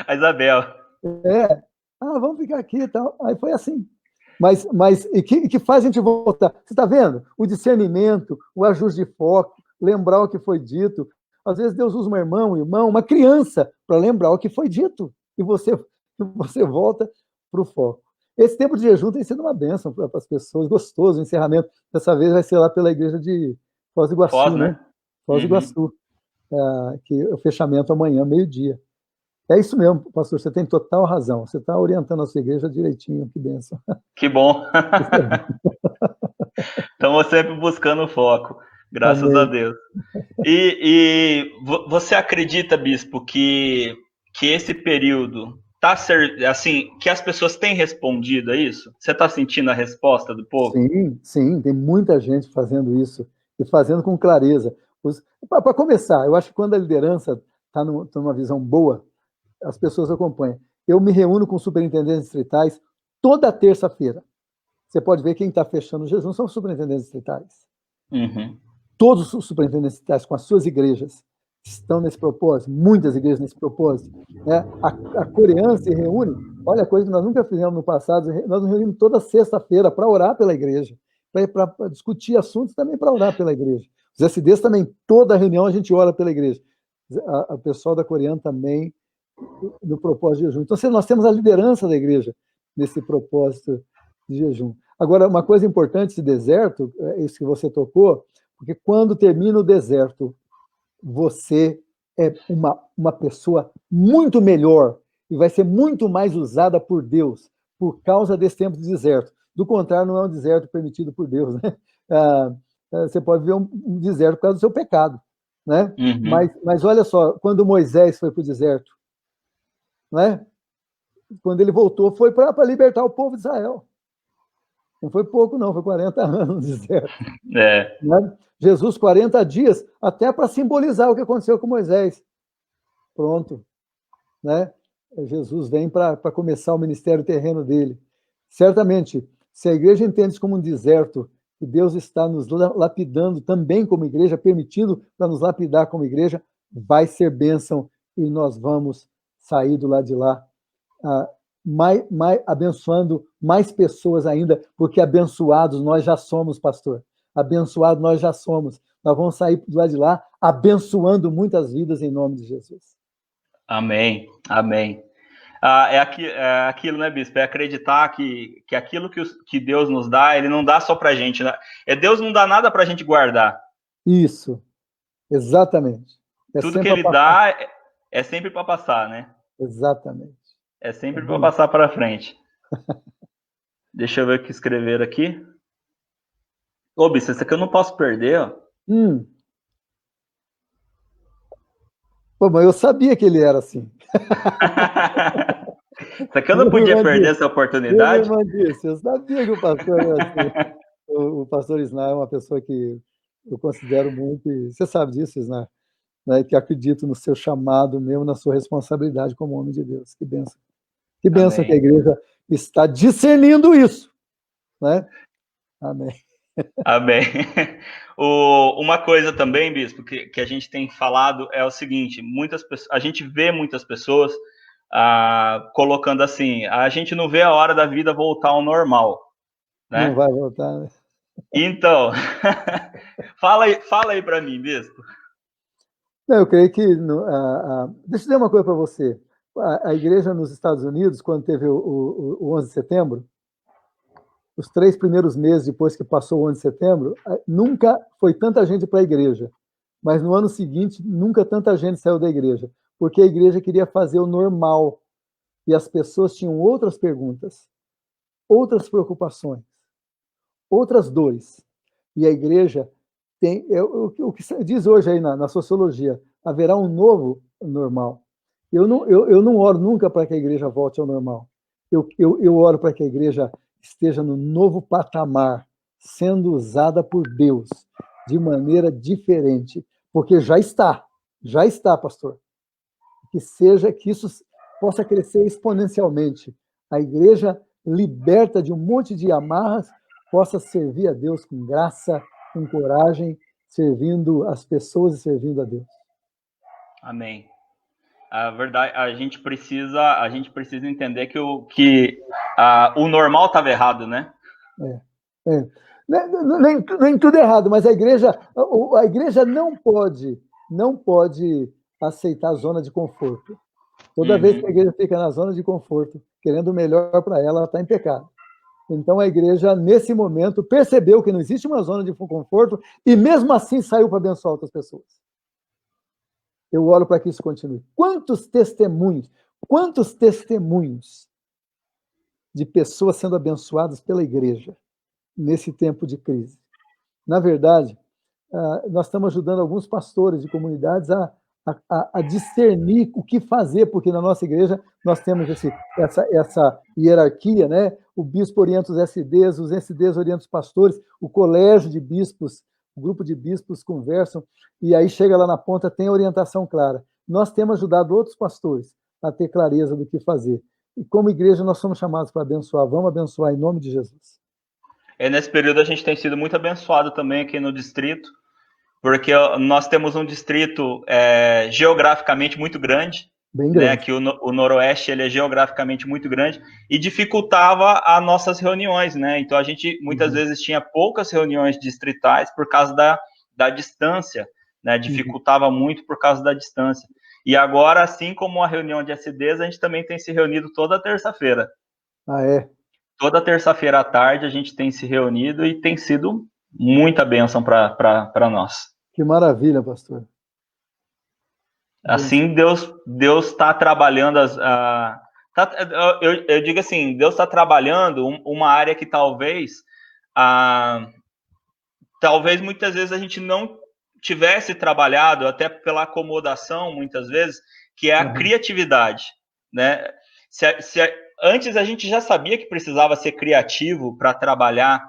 A Isabel. Vamos ficar aqui e tal. Aí foi assim. Mas e que faz a gente voltar? Você está vendo? O discernimento, o ajuste de foco, lembrar o que foi dito. Às vezes Deus usa um irmão, uma criança, para lembrar o que foi dito. E você volta para o foco. Esse tempo de jejum tem sido uma bênção para as pessoas, gostoso o encerramento. Dessa vez vai ser lá pela igreja de Foz do Iguaçu, né? Foz do Iguaçu. Que é o fechamento amanhã, meio-dia. É isso mesmo, pastor, você tem total razão. Você está orientando a sua igreja direitinho, que bênção. Que bom. Estamos sempre buscando foco, graças Amém. a Deus. E você acredita, bispo, que esse período assim, que as pessoas têm respondido a isso? Você está sentindo a resposta do povo? Sim, tem muita gente fazendo isso e fazendo com clareza. Para começar, eu acho que quando a liderança está numa visão boa, as pessoas acompanham. Eu me reúno com superintendentes distritais toda terça-feira. Você pode ver quem está fechando o jejum são os superintendentes distritais. Uhum. Todos os superintendentes distritais com as suas igrejas estão nesse propósito, muitas igrejas nesse propósito. Né? A coreana se reúne, olha, coisa que nós nunca fizemos no passado, nós nos reunimos toda sexta-feira para orar pela igreja, para discutir assuntos também para orar pela igreja. Os SDs também, toda reunião a gente ora pela igreja. A pessoal da coreana também no propósito de jejum. Então, nós temos a liderança da igreja nesse propósito de jejum. Agora, uma coisa importante desse deserto, é isso que você tocou, porque quando termina o deserto, você é uma pessoa muito melhor e vai ser muito mais usada por Deus por causa desse tempo de deserto. Do contrário, não é um deserto permitido por Deus, né? Você pode ver um deserto por causa do seu pecado, né? Uhum. Mas olha só, quando Moisés foi para o deserto, né? Quando ele voltou, foi para libertar o povo de Israel. Não foi pouco, não, foi 40 anos no deserto. Né? Jesus, 40 dias, até para simbolizar o que aconteceu com Moisés. Pronto. Né? Jesus vem para começar o ministério terreno dele. Certamente, se a igreja entende isso como um deserto, que Deus está nos lapidando também como igreja, permitindo para nos lapidar como igreja, vai ser bênção e nós vamos sair do lado de lá abençoando mais pessoas ainda, porque abençoados nós já somos, pastor. Abençoados nós já somos. Nós vamos sair do lado de lá abençoando muitas vidas em nome de Jesus. Amém, amém. É aquilo, né, bispo? É acreditar que aquilo que Deus nos dá, ele não dá só pra gente, né? Deus não dá nada pra gente guardar. Isso, exatamente. Tudo que ele dá é sempre para passar, né? Exatamente. É sempre para passar para frente. Deixa eu ver o que escrever aqui. Ô, bispo, isso aqui eu não posso perder, ó. Pô, mas eu sabia que ele era assim. Isso aqui eu não podia perder essa oportunidade. Eu sabia que o pastor era assim. O pastor Isnar é uma pessoa que eu considero muito, e você sabe disso, Isnar, né, que acredito no seu chamado mesmo, na sua responsabilidade como homem de Deus. Que bênção. Que bênção que a igreja está discernindo isso. Né? Amém. Amém. Uma coisa também, bispo, que a gente tem falado é o seguinte: a gente vê muitas pessoas colocando assim, a gente não vê a hora da vida voltar ao normal. Né? Não vai voltar, né? Então, fala aí para mim, bispo. Não, eu creio que... deixa eu dizer uma coisa para você. A igreja nos Estados Unidos, quando teve o 11 de setembro, os 3 primeiros meses depois que passou o 11 de setembro, nunca foi tanta gente para a igreja. Mas no ano seguinte, nunca tanta gente saiu da igreja. Porque a igreja queria fazer o normal. E as pessoas tinham outras perguntas, outras preocupações, outras dores. E a igreja tem, o que se diz hoje aí na sociologia, haverá um novo normal. Eu não oro nunca para que a igreja volte ao normal. Eu oro para que a igreja esteja no novo patamar, sendo usada por Deus de maneira diferente, porque já está, pastor. Que isso possa crescer exponencialmente. A igreja liberta de um monte de amarras, possa servir a Deus com graça, com coragem, servindo as pessoas e servindo a Deus. Amém. A verdade, a gente precisa entender que o normal estava errado, né? Nem tudo é errado, mas a igreja não pode aceitar a zona de conforto. Toda vez que a igreja fica na zona de conforto, querendo o melhor para ela está em pecado. Então a igreja, nesse momento, percebeu que não existe uma zona de conforto e mesmo assim saiu para abençoar outras pessoas. Eu oro para que isso continue. Quantos testemunhos de pessoas sendo abençoadas pela igreja nesse tempo de crise? Na verdade, nós estamos ajudando alguns pastores de comunidades a discernir o que fazer, porque na nossa igreja nós temos essa hierarquia, né? O bispo orienta os SDs orientam os pastores, o colégio de bispos, o grupo de bispos conversam, e aí chega lá na ponta, tem a orientação clara. Nós temos ajudado outros pastores a ter clareza do que fazer. E como igreja nós somos chamados para abençoar, vamos abençoar em nome de Jesus. Nesse período a gente tem sido muito abençoado também aqui no distrito, porque nós temos um distrito geograficamente muito grande, bem grande, né? Que o Noroeste ele é geograficamente muito grande e dificultava as nossas reuniões, né? Então a gente muitas vezes tinha poucas reuniões distritais por causa da distância, né? Dificultava muito por causa da distância. E agora, assim como a reunião de SDs, a gente também tem se reunido toda terça-feira. Ah, é? Toda terça-feira à tarde a gente tem se reunido e tem sido muita bênção para nós. Que maravilha, pastor. Assim, Deus está trabalhando eu digo assim, Deus está trabalhando uma área que talvez muitas vezes a gente não tivesse trabalhado, até pela acomodação, muitas vezes, que é a criatividade, né? Antes a gente já sabia que precisava ser criativo para trabalhar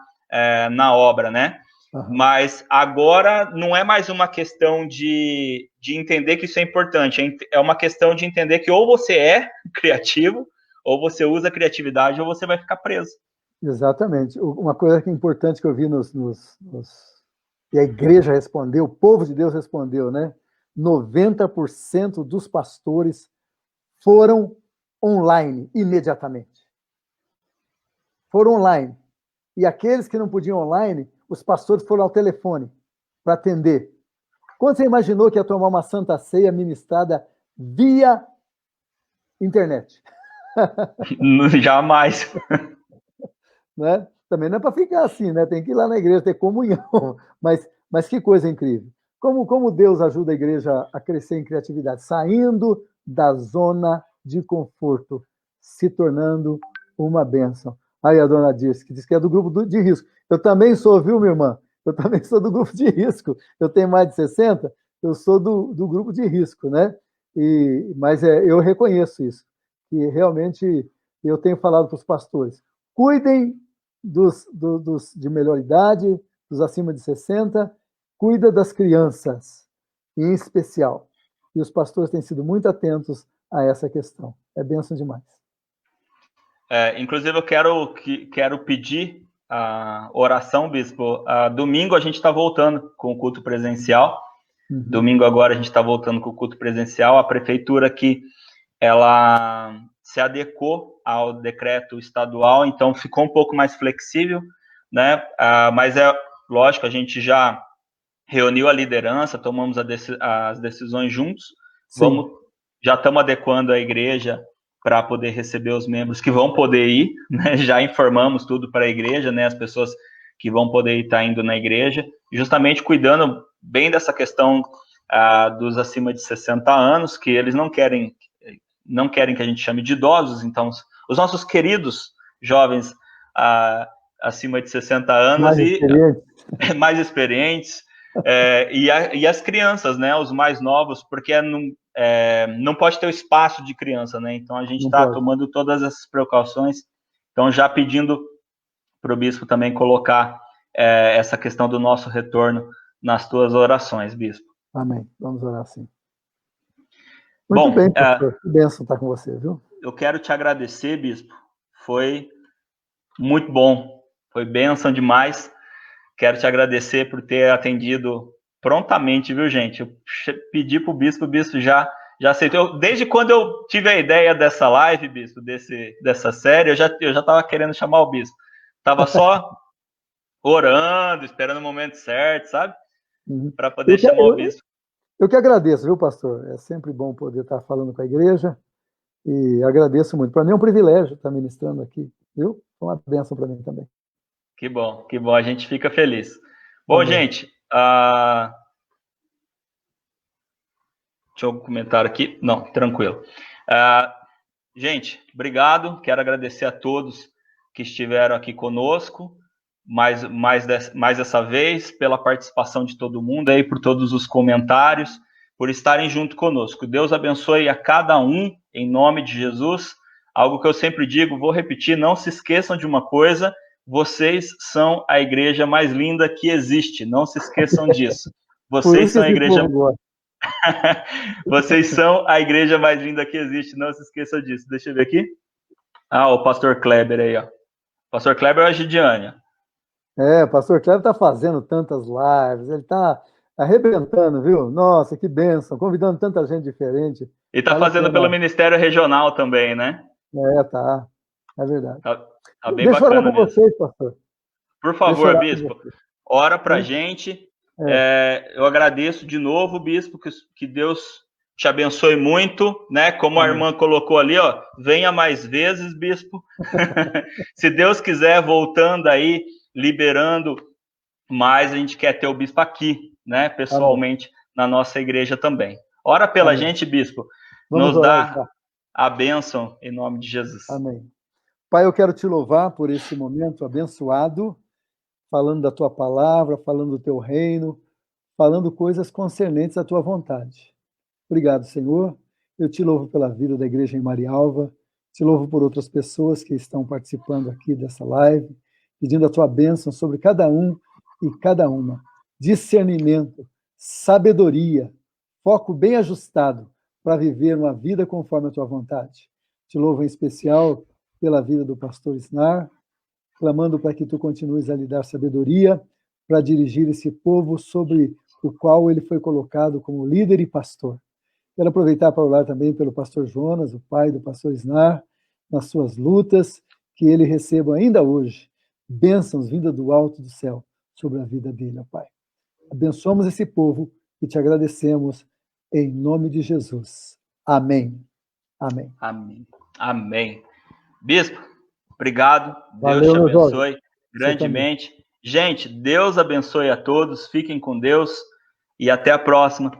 na obra, né? Mas agora não é mais uma questão de entender que isso é importante, é uma questão de entender que ou você é criativo, ou você usa a criatividade, ou você vai ficar preso. Exatamente. Uma coisa que é importante que eu vi e a igreja respondeu, o povo de Deus respondeu, né? 90% dos pastores foram online imediatamente. Foram online. E aqueles que não podiam online, os pastores foram ao telefone para atender. Quando você imaginou que ia tomar uma santa ceia ministrada via internet? Jamais. Né? Também não é para ficar assim, né? Tem que ir lá na igreja ter comunhão. Mas que coisa incrível. Como Deus ajuda a igreja a crescer em criatividade, saindo da zona de conforto, se tornando uma bênção. Aí a dona Dirce, que diz que é do grupo de risco. Eu também sou, viu, minha irmã? Eu também sou do grupo de risco. Eu tenho mais de 60, eu sou do grupo de risco, né? Mas eu reconheço isso, que realmente eu tenho falado para os pastores, cuidem dos de melhor idade, dos acima de 60, cuida das crianças, em especial. E os pastores têm sido muito atentos a essa questão. É bênção demais. Inclusive, eu quero pedir a oração, bispo. Domingo a gente está voltando com o culto presencial. Domingo agora a gente está voltando com o culto presencial. A prefeitura aqui, ela se adequou ao decreto estadual, então ficou um pouco mais flexível, né? Mas é lógico, a gente já reuniu a liderança, tomamos as decisões juntos. Sim. Vamos já estamos adequando a igreja para poder receber os membros que vão poder ir, né? Já informamos tudo para a igreja, né? As pessoas que vão poder estar indo na igreja, justamente cuidando bem dessa questão dos acima de 60 anos, que eles não querem que a gente chame de idosos. Então, os nossos queridos jovens acima de 60 anos mais experientes, e as crianças, né, os mais novos, porque não pode ter o espaço de criança, né? Então a gente está tomando todas essas precauções. Então, já pedindo para o bispo também colocar essa questão do nosso retorno nas tuas orações, bispo. Amém. Vamos orar sim. Muito bem, pastor. Que bênção estar com você, viu? Eu quero te agradecer, bispo. Foi muito bom. Foi bênção demais. Quero te agradecer por ter atendido prontamente, viu, gente? Eu pedi para o bispo já aceitou. Desde quando eu tive a ideia dessa live, bispo, dessa série, eu já estava querendo chamar o bispo. Estava só orando, esperando o momento certo, sabe? Para poder chamar o bispo. Eu que agradeço, viu, pastor? É sempre bom poder estar falando com a igreja e agradeço muito. Para mim é um privilégio estar ministrando aqui, viu? Foi uma bênção para mim também. Que bom, a gente fica feliz. Bom, gente, deixa eu comentar aqui. Não, tranquilo. Gente, obrigado. Quero agradecer a todos que estiveram aqui conosco, mais dessa vez, pela participação de todo mundo aí, por todos os comentários, por estarem junto conosco. Deus abençoe a cada um, em nome de Jesus. Algo que eu sempre digo, vou repetir, não se esqueçam de uma coisa: vocês são a igreja mais linda que existe. Não se esqueçam disso. Vocês são a igreja. Vocês são a igreja mais linda que existe. Não se esqueçam disso. Deixa eu ver aqui. O pastor Kleber aí, ó. Pastor Kleber é a Gidiânia. O pastor Kleber está fazendo tantas lives, ele está arrebentando, viu? Nossa, que bênção, convidando tanta gente diferente. E está fazendo pelo Ministério Regional também, né? Tá. É verdade. Tá bem bacana. Deixa eu orar com vocês, pastor. Por favor, bispo, ora pra gente. Eu agradeço de novo, bispo, que Deus te abençoe muito, né? Como a irmã colocou ali, ó, venha mais vezes, bispo. Se Deus quiser, voltando aí, liberando mais, a gente quer ter o bispo aqui, né? Pessoalmente, na nossa igreja também. Ora pela gente, bispo. Nos dá a bênção em nome de Jesus. Amém. Pai, eu quero te louvar por esse momento abençoado, falando da tua palavra, falando do teu reino, falando coisas concernentes à tua vontade. Obrigado, Senhor. Eu te louvo pela vida da igreja em Marialva, te louvo por outras pessoas que estão participando aqui dessa live, pedindo a tua bênção sobre cada um e cada uma. Discernimento, sabedoria, foco bem ajustado para viver uma vida conforme a tua vontade. Te louvo em especial pela vida do pastor Snar, clamando para que tu continues a lhe dar sabedoria para dirigir esse povo sobre o qual ele foi colocado como líder e pastor. Quero aproveitar para orar também pelo pastor Jonas, o pai do pastor Snar, nas suas lutas, que ele receba ainda hoje bênçãos vindas do alto do céu sobre a vida dele, ó Pai. Abençoamos esse povo e te agradecemos em nome de Jesus. Amém. Amém. Amém. Amém. Bispo, obrigado. Valeu, Deus te abençoe grandemente. Gente, Deus abençoe a todos. Fiquem com Deus e até a próxima.